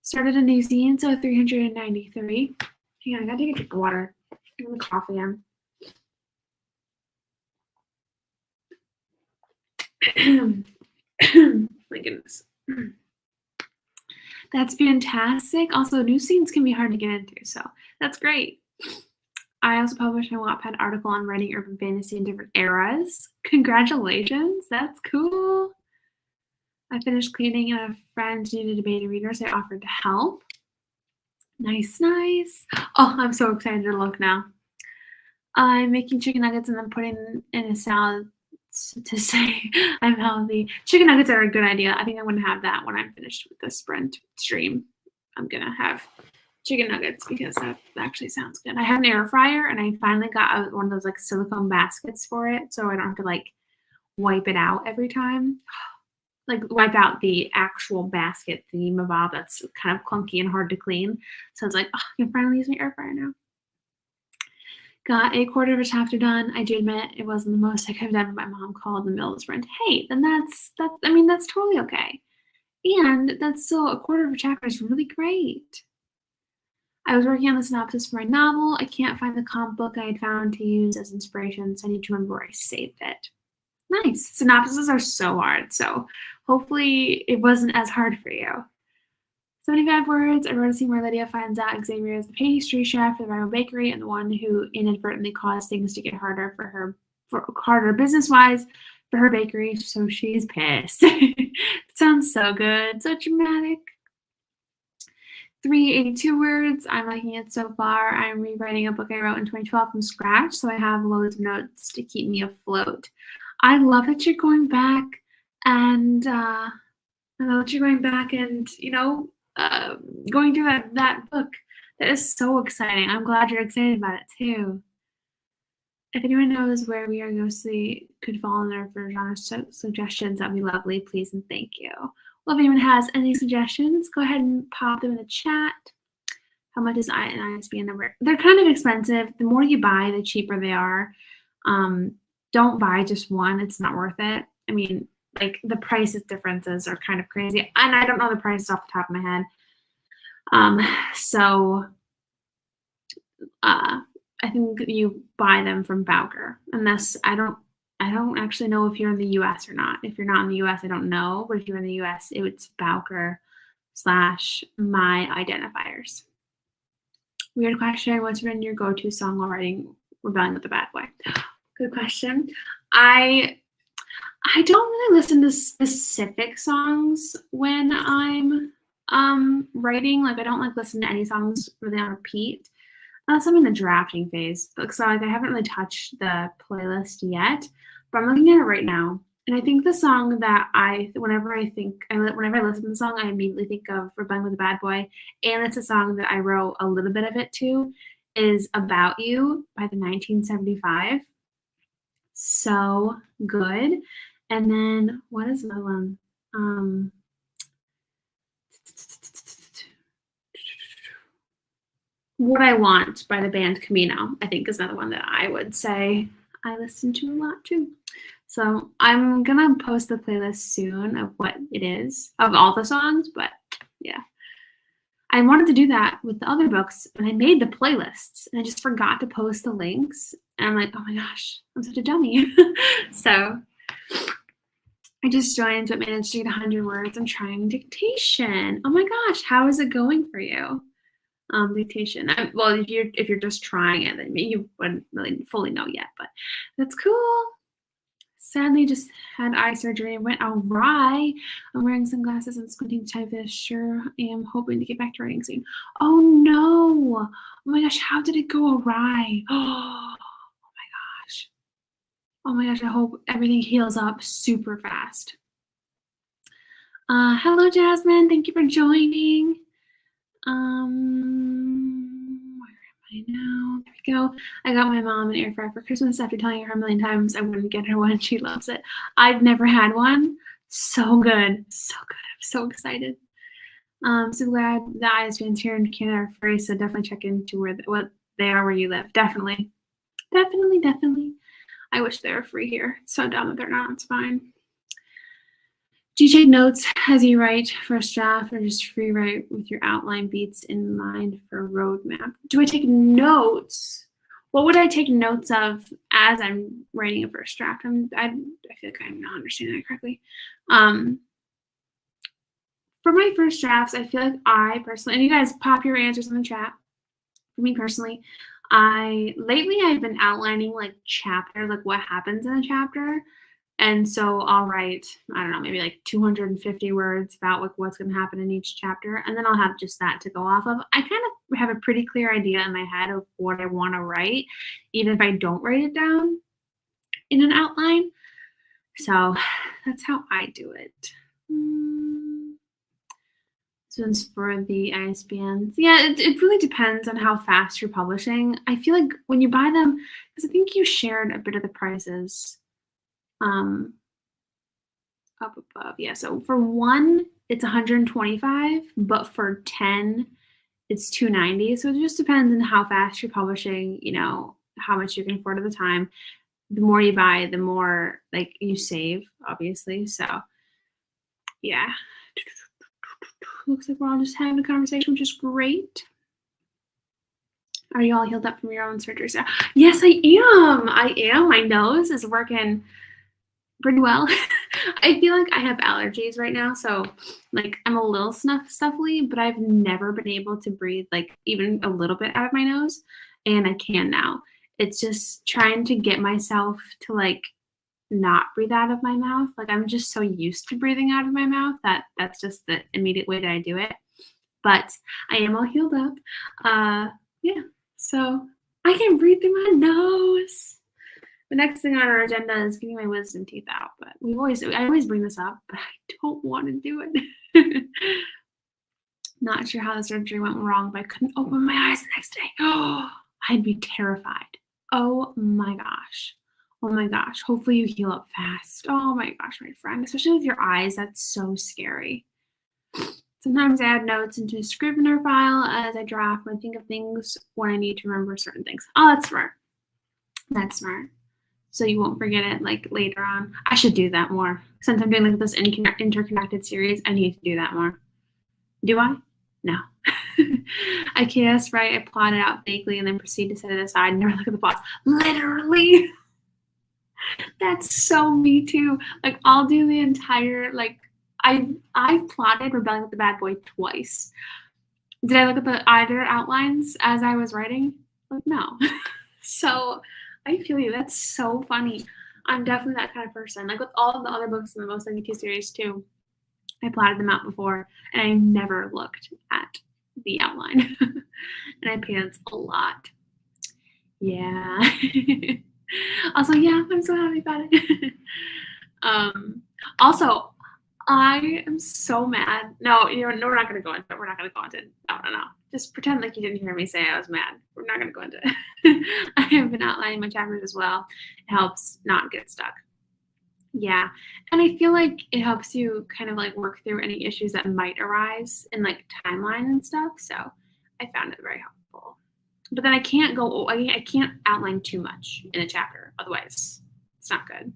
Started a new scene, so 393. Hang on, I gotta take a drink of water. I'm gonna cough again. My goodness. That's fantastic. Also, new scenes can be hard to get into, so that's great. I also published my Wattpad article on writing urban fantasy in different eras. Congratulations, that's cool. I finished cleaning and a friend needed a beta reader, so I offered to help. Nice, nice. Oh, I'm so excited to look now. I'm making chicken nuggets and then putting in a salad to say I'm healthy. Chicken nuggets are a good idea. I think I'm going to have that when I'm finished with the sprint stream. I'm going to have chicken nuggets because that actually sounds good. I have an air fryer and I finally got one of those like silicone baskets for it, so I don't have to like wipe it out every time. Like wipe out the actual basket thingamabob that's kind of clunky and hard to clean. So it's like, oh, I can finally use my air fryer now. Got a quarter of a chapter done. I do admit it wasn't the most I could have done, but my mom called in the middle of the sprint. Hey, then that's totally okay. And that's still a quarter of a chapter is really great. I was working on the synopsis for my novel. I can't find the comic book I had found to use as inspiration, so I need to remember where I saved it. Nice. Synopsises are so hard, so hopefully it wasn't as hard for you. 75 words. I wrote a scene where Lydia finds out Xavier is the pastry chef at the rival bakery and the one who inadvertently caused things to get harder business-wise for her bakery, so she's pissed. It sounds so good. So dramatic. 382 words. I'm liking it so far. I'm rewriting a book I wrote in 2012 from scratch, so I have loads of notes to keep me afloat. I love that you're going back and going through that book. That is so exciting. I'm glad you're excited about it too. If anyone knows where We Are Ghostly could fall in there for genre suggestions, that'd be lovely, please and thank you. Well, if anyone has any suggestions, go ahead and pop them in the chat. How much is an ISBN number? They're kind of expensive. The more you buy, the cheaper they are. Don't buy just one. It's not worth it. I mean, like the prices differences are kind of crazy. And I don't know the prices off the top of my head. I think you buy them from Bowker. Unless I don't actually know if you're in the US or not. If you're not in the US, I don't know. But if you're in the US, it's Bowker / my identifiers. Weird question. What's been your go-to song while writing Rebellion with the Bad Boy? Good question. I don't really listen to specific songs when I'm writing. Like I don't like listen to any songs really on repeat. I'm in the drafting phase. So like I haven't really touched the playlist yet, but I'm looking at it right now. And I think the song that whenever I listen to the song, I immediately think of Rebellion with the Bad Boy. And it's a song that I wrote a little bit of it to, is About You by the 1975. So good. And then what is another one? What I Want by the band Camino, I think is another one that I would say I listen to a lot too. So I'm gonna post the playlist soon of what it is, of all the songs, but yeah. I wanted to do that with the other books, and I made the playlists, and I just forgot to post the links. And I'm like, oh my gosh, I'm such a dummy. So I just joined, but managed to get 100 words. I'm trying dictation. Oh my gosh, how is it going for you? Dictation. Well, if you're just trying it, then you wouldn't really fully know yet, but that's cool. Sadly, just had eye surgery and went awry. I'm wearing sunglasses and squinting to type this. Sure am hoping to get back to writing soon. Oh no! Oh my gosh, how did it go awry? Oh my gosh. Oh my gosh, I hope everything heals up super fast. Hello, Jasmine. Thank you for joining. Where am I now? There we go. I got my mom an air fryer for Christmas after telling her a million times I wouldn't get her one. She loves it. I've never had one. So good. So good. I'm so excited. So glad the ISBNs here in Canada are free, so definitely check into what they are where you live. Definitely. Definitely. I wish they were free here. It's so dumb that they're not. It's fine. Do you take notes as you write first draft, or just free write with your outline beats in mind for a roadmap? Do I take notes? What would I take notes of as I'm writing a first draft? I feel like I'm not understanding that correctly. For my first drafts, I feel like I personally, and you guys pop your answers in the chat. For me personally, lately I've been outlining like chapters, like what happens in a chapter. And so I'll write, I don't know, maybe like 250 words about like what's going to happen in each chapter. And then I'll have just that to go off of. I kind of have a pretty clear idea in my head of what I want to write, even if I don't write it down in an outline. So that's how I do it. This one's for the ISBNs. Yeah, it really depends on how fast you're publishing. I feel like when you buy them, because I think you shared a bit of the prices up above. Yeah, so for 1, it's 125, but for 10, it's 290. So it just depends on how fast you're publishing, you know, how much you can afford at the time. The more you buy, the more like you save, obviously. So yeah. Looks like we're all just having a conversation, which is great. Are you all healed up from your own surgeries? Yes, I am. My nose is working pretty well. I feel like I have allergies right now, so like I'm a little stuffly, but I've never been able to breathe like even a little bit out of my nose, and I can now. It's just trying to get myself to like not breathe out of my mouth. Like I'm just so used to breathing out of my mouth that that's just the immediate way that I do it. But I am all healed up. Yeah, so I can breathe through my nose. The next thing on our agenda is getting my wisdom teeth out, but I always bring this up, but I don't want to do it. Not sure how the surgery went wrong, but I couldn't open my eyes the next day. Oh, I'd be terrified. Oh my gosh. Oh my gosh. Hopefully you heal up fast. Oh my gosh, my friend, especially with your eyes, that's so scary. Sometimes I add notes into a Scrivener file as I draft when I think of things when I need to remember certain things. Oh, that's smart. That's smart. So you won't forget it like later on. I should do that more. Since I'm doing like this interconnected series, I need to do that more. Do I? No. I chaos, right? I plot it out vaguely and then proceed to set it aside and never look at the plots. Literally. That's so me too. Like I'll do the entire like I've plotted Rebellion with the Bad Boy twice. Did I look at the either outlines as I was writing? Like no. So I feel you. That's so funny. I'm definitely that kind of person. Like with all of the other books in the Most Likely To series too, I plotted them out before and I never looked at the outline. And I pants a lot. Yeah. Also, yeah, I'm so happy about it. Also, I am so mad. No, we're not going to go into it. We're not going to go into it. No. Just pretend like you didn't hear me say I was mad. We're not going to go into it. I have been outlining my chapters as well. It helps not get stuck. Yeah. And I feel like it helps you kind of like work through any issues that might arise in like timeline and stuff. So I found it very helpful. But then I can't outline too much in a chapter. Otherwise, it's not good.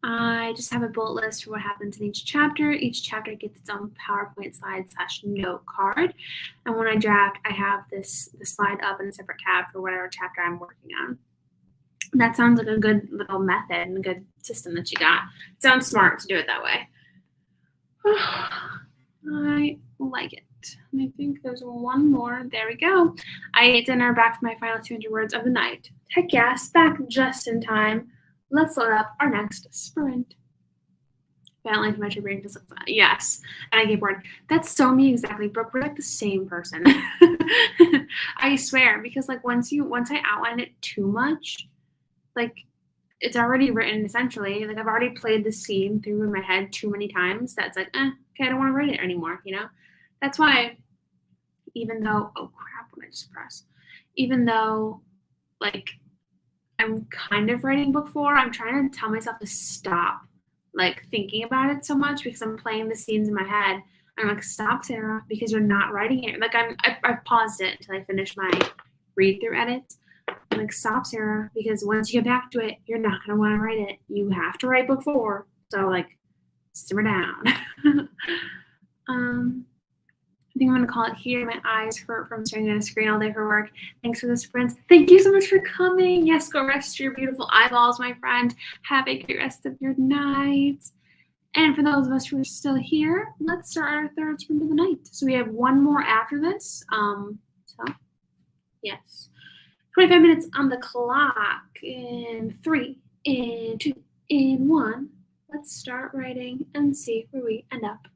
I just have a bullet list for what happens in each chapter. Each chapter gets its own PowerPoint slide / note card. And when I draft, I have the slide up in a separate tab for whatever chapter I'm working on. That sounds like a good little method and a good system that you got. It sounds smart to do it that way. I like it. And I think there's one more. There we go. I ate dinner, back to my final 200 words of the night. Heck yes, back just in time. Let's load up our next sprint. Balance my brain just like yes. And I get bored. That's so me exactly, Brooke. We're like the same person. I swear, because like once I outline it too much, like it's already written essentially. Like I've already played the scene through in my head too many times. That's like, okay, I don't want to write it anymore. You know, that's why. Even though, oh crap, what I just pressed. Even though, like, I'm kind of writing book 4, I'm trying to tell myself to stop, like, thinking about it so much because I'm playing the scenes in my head. I'm like, stop, Sarah, because you're not writing it. Like, I've paused it until I finish my read-through edits. I'm like, stop, Sarah, because once you get back to it, you're not going to want to write it. You have to write book 4. So like, simmer down. I think I'm gonna call it here. My eyes hurt from staring at a screen all day for work. Thanks for the sprints. Thank you so much for coming. Yes, go rest your beautiful eyeballs, my friend. Have a great rest of your night. And for those of us who are still here, let's start our third sprint of the night. So we have one more after this. So yes, 25 minutes on the clock. In 3, in 2, in 1. Let's start writing and see where we end up.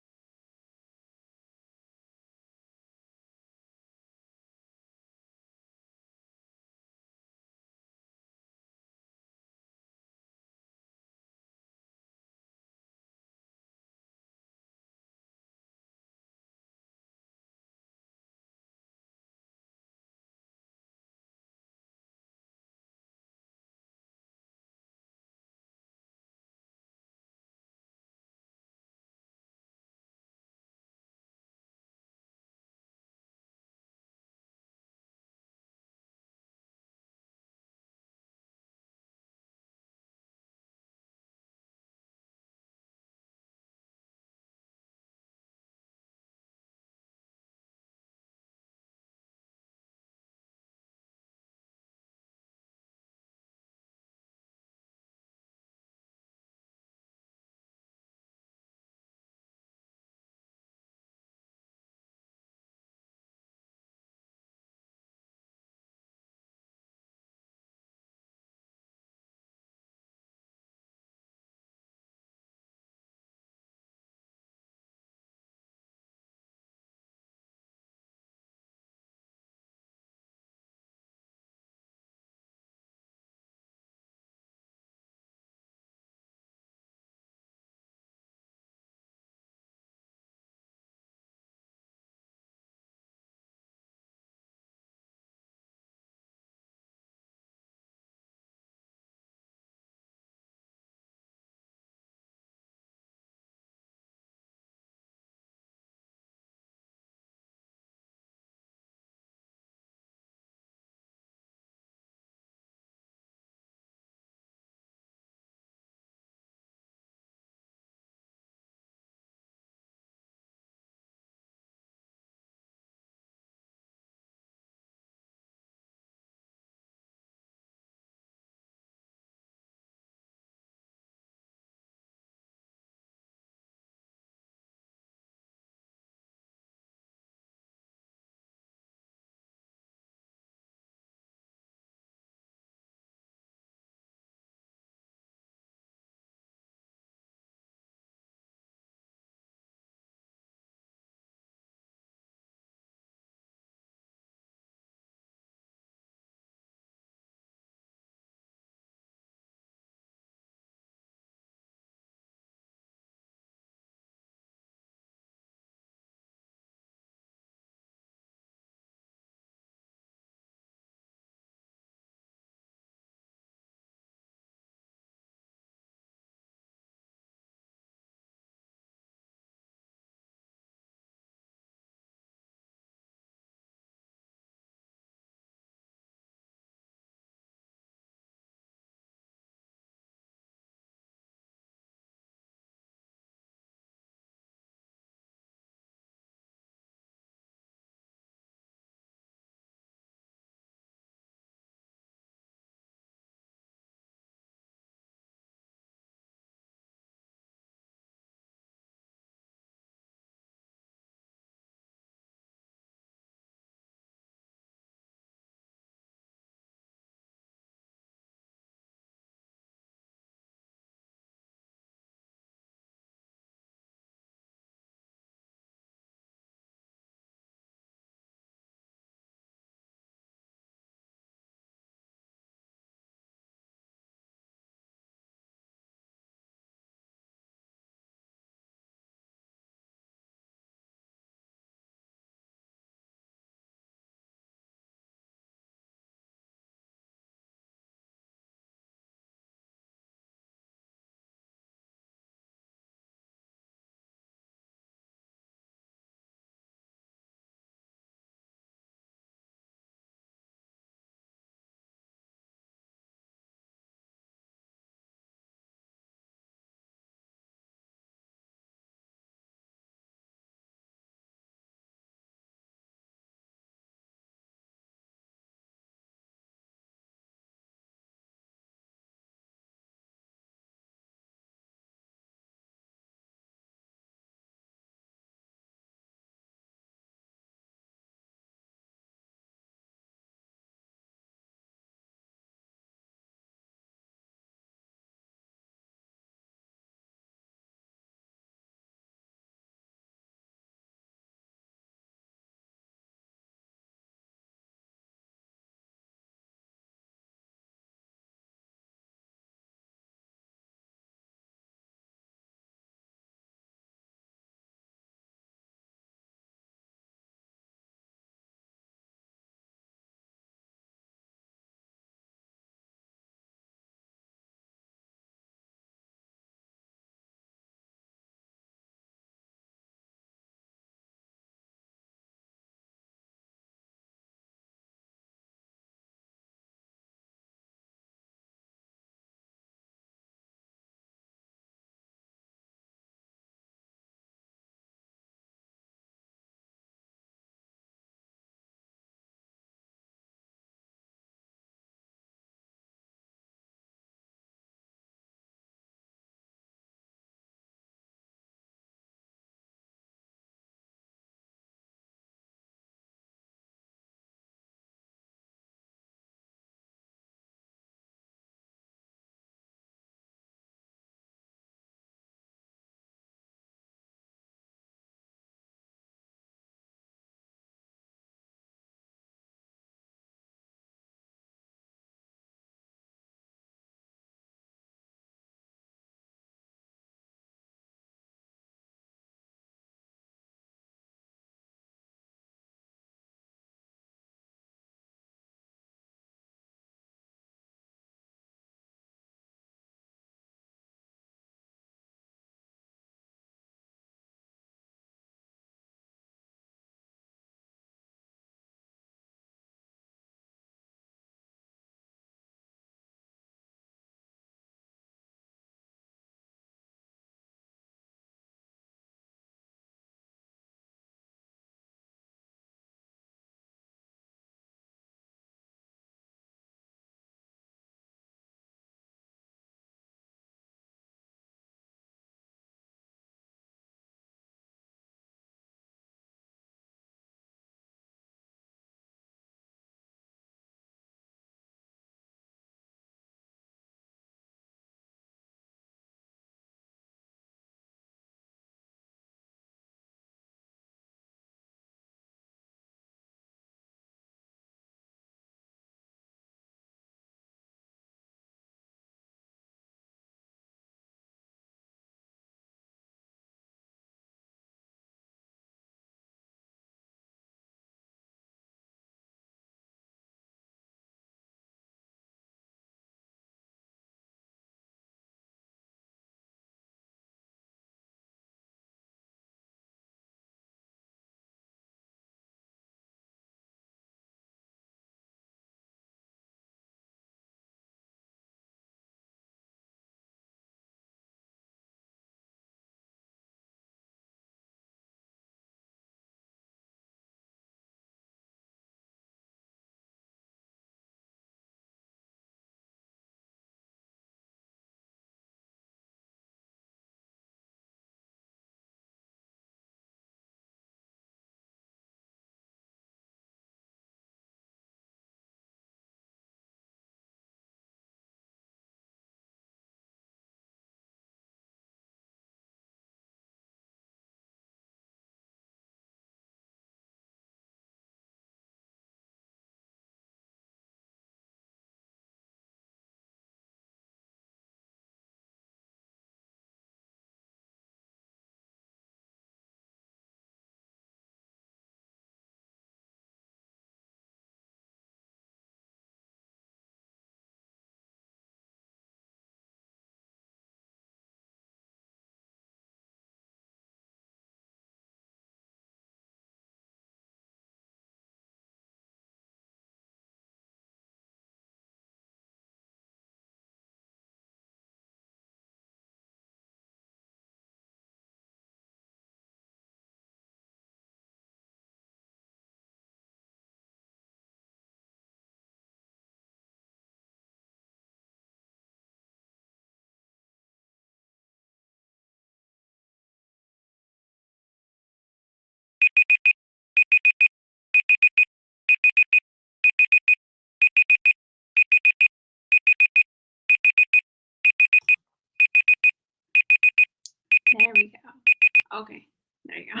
There we go. Okay, there you go.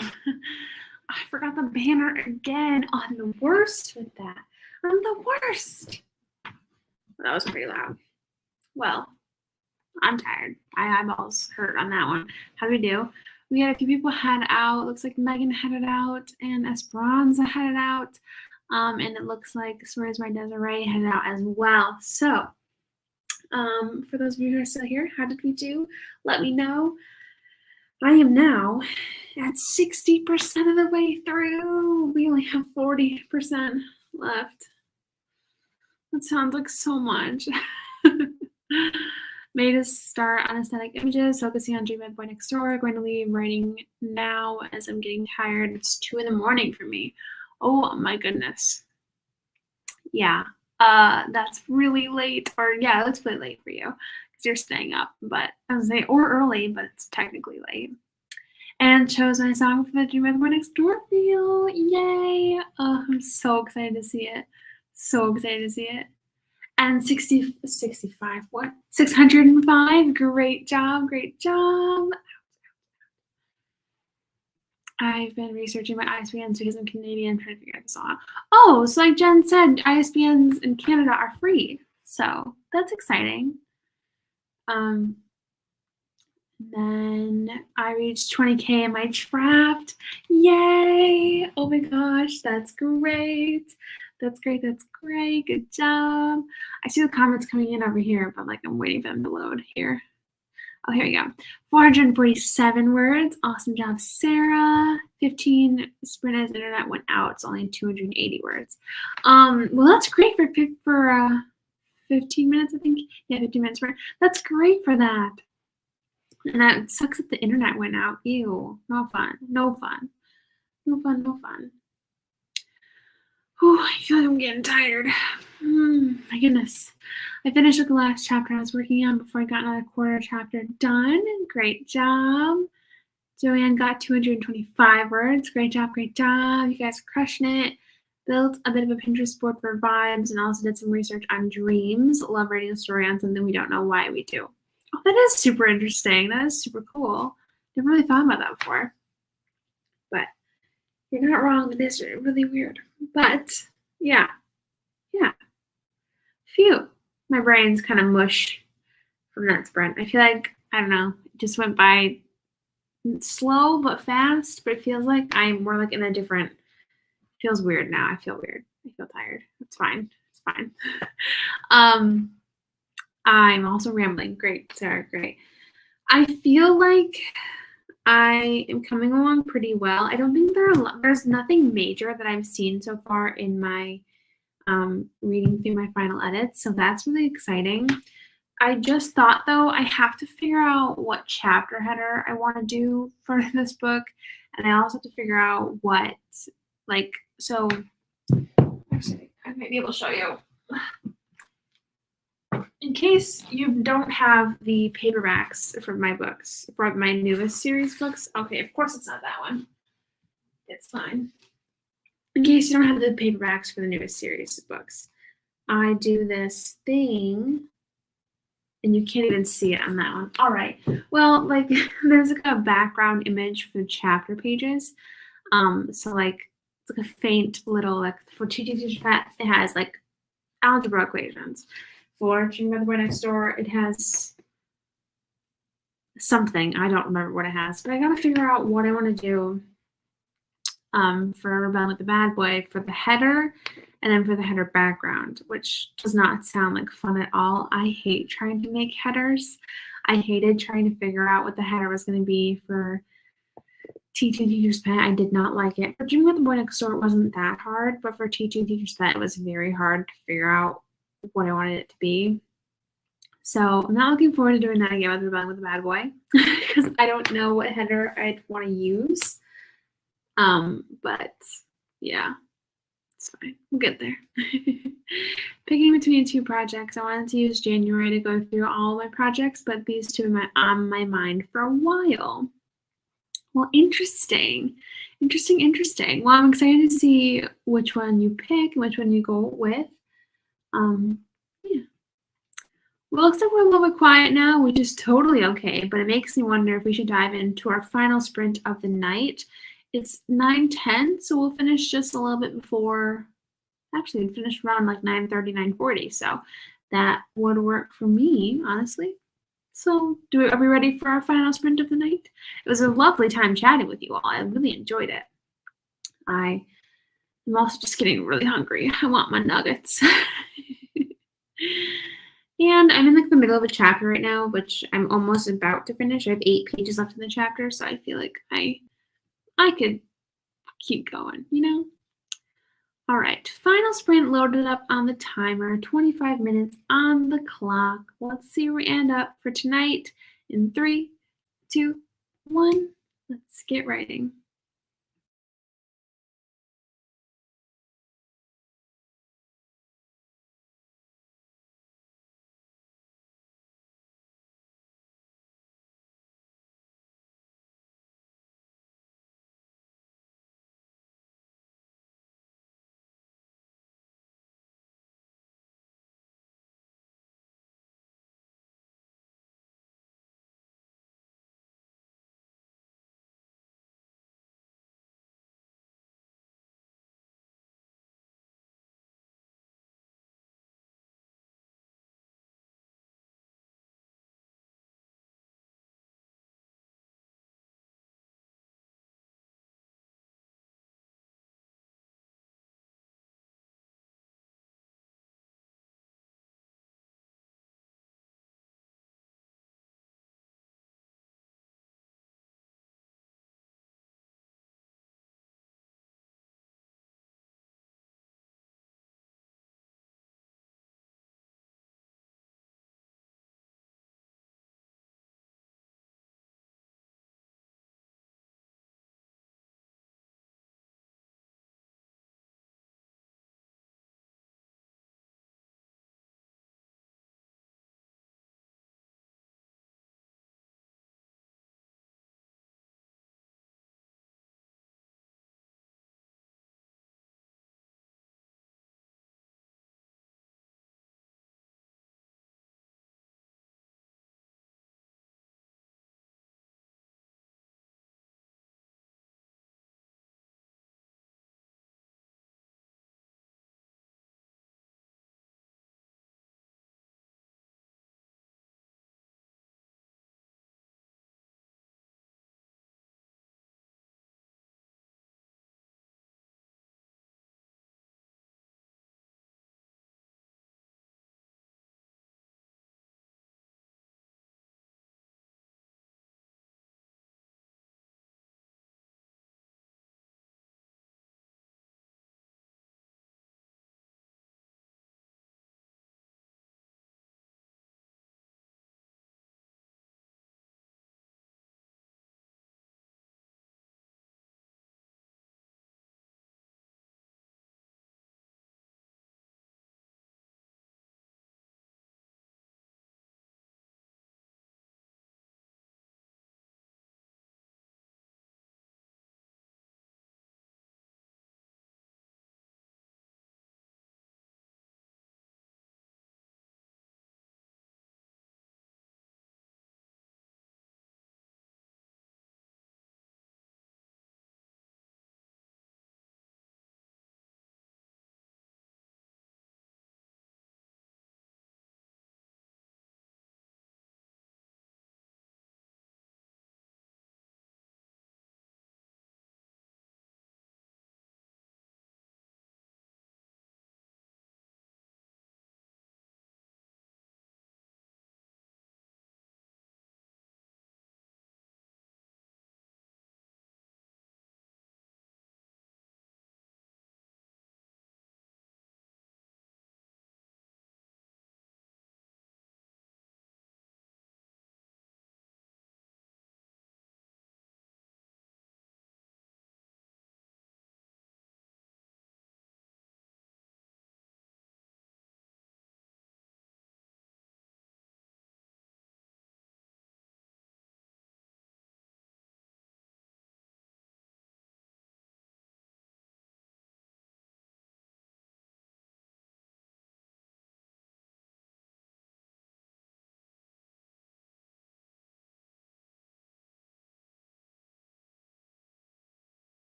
I forgot the banner again. Oh, I'm the worst with that. I'm the worst. That was pretty loud. Well, I'm tired. My eyeballs hurt on that one. How do we do? We had a few people head out. Looks like Megan headed out and Esperanza headed out. And it looks like Swears by Desiree headed out as well. So, for those of you who are still here, how did we do? Let me know. I am now at 60% of the way through. We only have 40% left. That sounds like so much. Made us start on aesthetic images, focusing on Dream Boy Next Door. Going to leave writing now as I'm getting tired. It's 2 in the morning for me. Oh my goodness. Yeah, that's really late. Or yeah, it looks really late for you because you're staying up. But I was saying, or early, but it's technically late. And chose my song for the Dream Boy Next Door reel. Yay! Oh, I'm so excited to see it. So excited to see it. And 65, what? 605, great job, great job. I've been researching my ISBNs because I'm Canadian, trying to figure this all out. Oh, so like Jen said, ISBNs in Canada are free. So that's exciting. Then I reached 20K in my draft. Yay! Oh my gosh, that's great. That's great. That's great. Good job. I see the comments coming in over here, but like I'm waiting for them to load here. Oh, here we go. 447 words. Awesome job, Sarah. 15 sprint as internet went out. It's only 280 words. Well, that's great for 15 minutes, I think. Yeah, 15 minutes. That's great for that. And that sucks that the internet went out. Ew. No fun. No fun. No fun. No fun. Oh, I feel like I'm getting tired. My goodness. I finished with the last chapter I was working on before I got another quarter chapter done. Great job. Joanne got 225 words. Great job, great job. You guys are crushing it. Built a bit of a Pinterest board for vibes and also did some research on dreams. Love writing a story on something we don't know why we do. Oh, that is super interesting. That is super cool. Never really thought about that before. But you're not wrong. It is really weird. But yeah. Phew. My brain's kind of mush from that sprint. I feel like, I don't know, it just went by slow but fast, but it feels like I'm more like in a different, feels weird now. I feel weird. I feel tired. It's fine. It's fine. I'm also rambling. Great, Sarah, great. I feel like I am coming along pretty well. I don't think there's nothing major that I've seen so far in my reading through my final edits, so that's really exciting. I just thought, though, I have to figure out what chapter header I want to do for this book, and I also have to figure out what, like, so, actually, I might be able to show you. In case you don't have the paperbacks for my books, for my newest series books, okay, of course it's not that one. It's fine. In case you don't have the paperbacks for the newest series of books, I do this thing, and you can't even see it on that one. All right. Well, like, there's like a background image for the chapter pages. So like, it's like a faint little, like, for Teacher Fat, it has like algebra equations. For Dream Boy Next Door, it has something. I don't remember what it has, but I gotta figure out what I want to do for Rebelling with the Bad Boy for the header and then for the header background, which does not sound like fun at all. I hate trying to make headers. I hated trying to figure out what the header was going to be for T2 Teacher's Pet. I did not like it. For Dream with the Boy Next Door, it wasn't that hard, but for T2 Teacher's Pet, it was very hard to figure out what I wanted it to be. So I'm not looking forward to doing that again with Rebelling with the Bad Boy because I don't know what header I'd want to use. But yeah, it's fine. We'll get there. Picking between 2 projects, I wanted to use January to go through all my projects, but these 2 have been on my mind for a while. Well, interesting. Interesting. Well, I'm excited to see which one you pick and which one you go with. Yeah. Well, looks like we're a little bit quiet now, which is totally okay, but it makes me wonder if we should dive into our final sprint of the night. It's 9:10, so we'll finish just a little bit before. Actually, we finished around like 9:30, 9:40, so that would work for me, honestly. So, are we ready for our final sprint of the night? It was a lovely time chatting with you all. I really enjoyed it. I'm also just getting really hungry. I want my nuggets. And I'm in like the middle of a chapter right now, which I'm almost about to finish. I have 8 pages left in the chapter, so I feel like I could keep going, you know? All right, final sprint loaded up on the timer, 25 minutes on the clock. Let's see where we end up for tonight in 3, 2, 1. Let's get writing.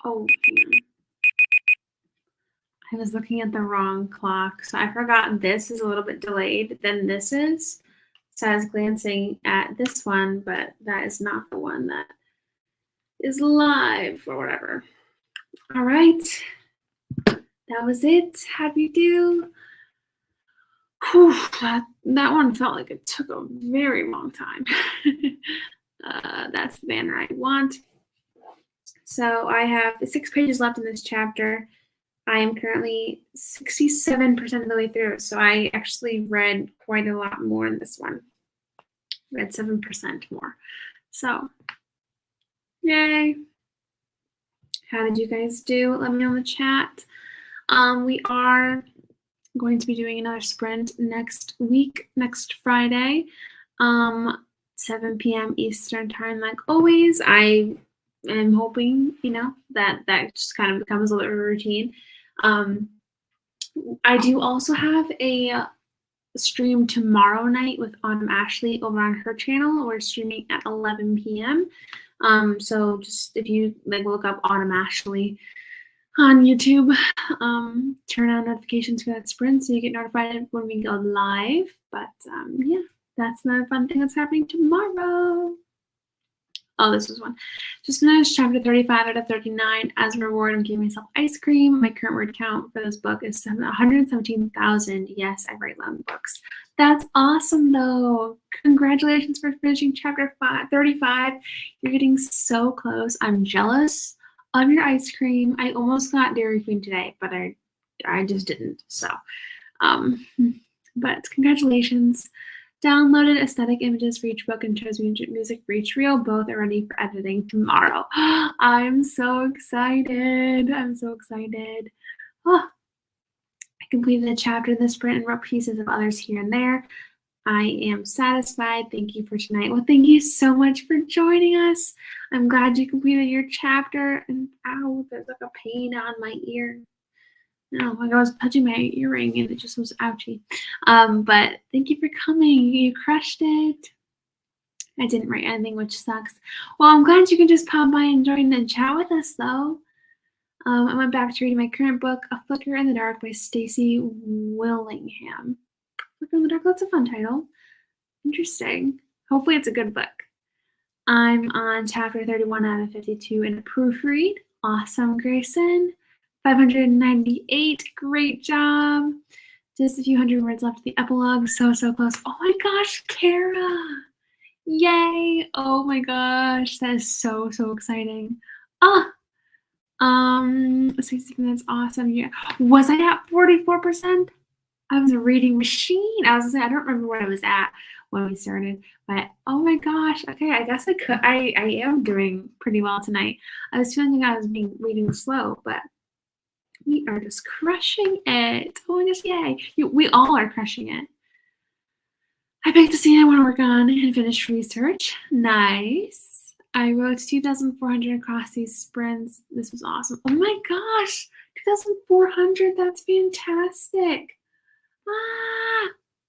Oh, hang on. I was looking at the wrong clock, so I forgot this is a little bit delayed than this is. So I was glancing at this one, but that is not the one that is live or whatever. All right. That was it. How'd you do? Whew, that one felt like it took a very long time. That's the banner I want. So I have 6 pages left in this chapter. I am currently 67% of the way through, so I actually read quite a lot more in this one. Read 7% more. So, yay. How did you guys do? Let me know in the chat. We are going to be doing another sprint next week, next Friday, 7 p.m. Eastern time, like always. I am hoping, that just kind of becomes a little routine. I do also have a stream tomorrow night with Autumn Ashley over on her channel. We're streaming at 11 p.m. So just if you look up Autumn Ashley on YouTube, turn on notifications for that sprint so you get notified when we go live. But yeah, that's another fun thing that's happening tomorrow. Oh, this was one. Just finished chapter 35 out of 39. As a reward, I'm giving myself ice cream. My current word count for this book is 117,000. Yes, I write long books. That's awesome, though. Congratulations for finishing chapter 35. You're getting so close. I'm jealous of your ice cream. I almost got Dairy Queen today, but I just didn't. So, but congratulations. Downloaded aesthetic images for each book and chose music for each reel. Both are ready for editing tomorrow. I'm so excited. I'm so excited. Oh, I completed a chapter in the sprint and wrote pieces of others here and there. I am satisfied. Thank you for tonight. Well, thank you so much for joining us. I'm glad you completed your chapter. And ow, there's like a pain on my ear. No, I was touching my earring and it just was ouchy. But thank you for coming. You crushed it. I didn't write anything, which sucks. Well, I'm glad you can just pop by and join and chat with us, though. I went back to reading my current book, A Flicker in the Dark by Stacy Willingham. Flicker in the Dark, that's a fun title. Interesting. Hopefully it's a good book. I'm on chapter 31 out of 52 in a proofread. Awesome, Grayson. 598, great job. Just a few hundred words left of the epilogue. So close. Oh my gosh, Kara. Yay. Oh my gosh, that is so exciting. 60 minutes, awesome. Yeah. Was I at 44%? I was a reading machine. I was gonna say, I don't remember what I was at when we started, but oh my gosh. Okay, I guess I am doing pretty well tonight. I was feeling like I was reading slow, but we are just crushing it. Oh my gosh, yay. We all are crushing it. I picked a scene I want to work on and finish research. Nice. I wrote 2,400 across these sprints. This was awesome. Oh my gosh, 2,400. That's fantastic.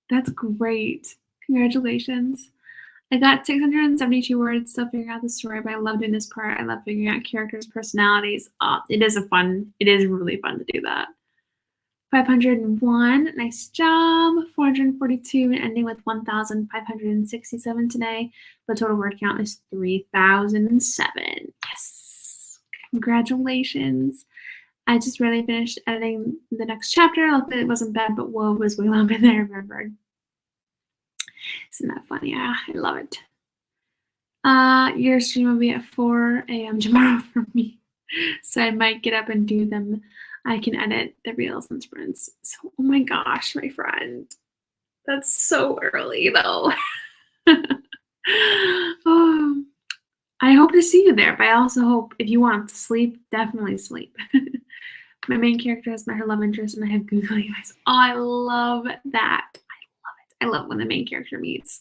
That's great. Congratulations. I got 672 words still figuring out the story, but I love doing this part. I love figuring out characters' personalities. It is really fun to do that. 501, nice job. 442 and ending with 1,567 today. The total word count is 3,007. Yes. Congratulations. I just really finished editing the next chapter. Luckily it wasn't bad, but whoa, it was way longer than I remembered. Isn't that funny? Yeah, I love it. Your stream will be at 4 a.m. tomorrow for me. So I might get up and do them. I can edit the reels and sprints. So, oh my gosh, my friend. That's so early though. Oh, I hope to see you there, but I also hope if you want to sleep, definitely sleep. My main character has met her love interest and I have googly eyes. Oh, I love that. I love when the main character meets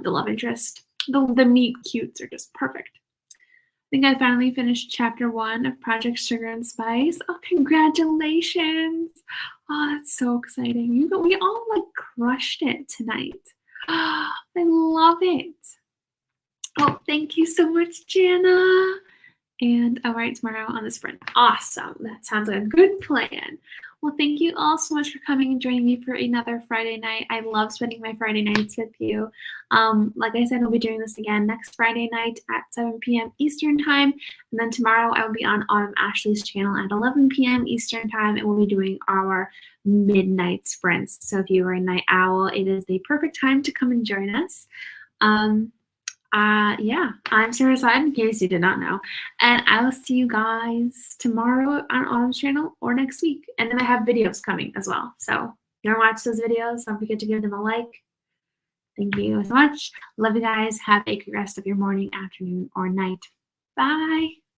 the love interest. The meet cutes are just perfect. I think I finally finished chapter 1 of Project Sugar and Spice. Oh, congratulations. Oh, that's so exciting. We all crushed it tonight. Oh, I love it. Oh, thank you so much, Jana. And I'll write tomorrow on the sprint. Awesome. That sounds like a good plan. Well, thank you all so much for coming and joining me for another Friday night. I love spending my Friday nights with you. Like I said, we'll be doing this again next Friday night at 7 p.m. Eastern Time. And then tomorrow I will be on Autumn Ashley's channel at 11 p.m. Eastern Time, and we'll be doing our midnight sprints. So if you are a night owl, it is the perfect time to come and join us. Yeah, I'm Sarah Side, in case you did not know. And I will see you guys tomorrow on Autumn's channel or next week. And then I have videos coming as well. So if you want to watch those videos, don't forget to give them a like. Thank you so much. Love you guys. Have a great rest of your morning, afternoon, or night. Bye.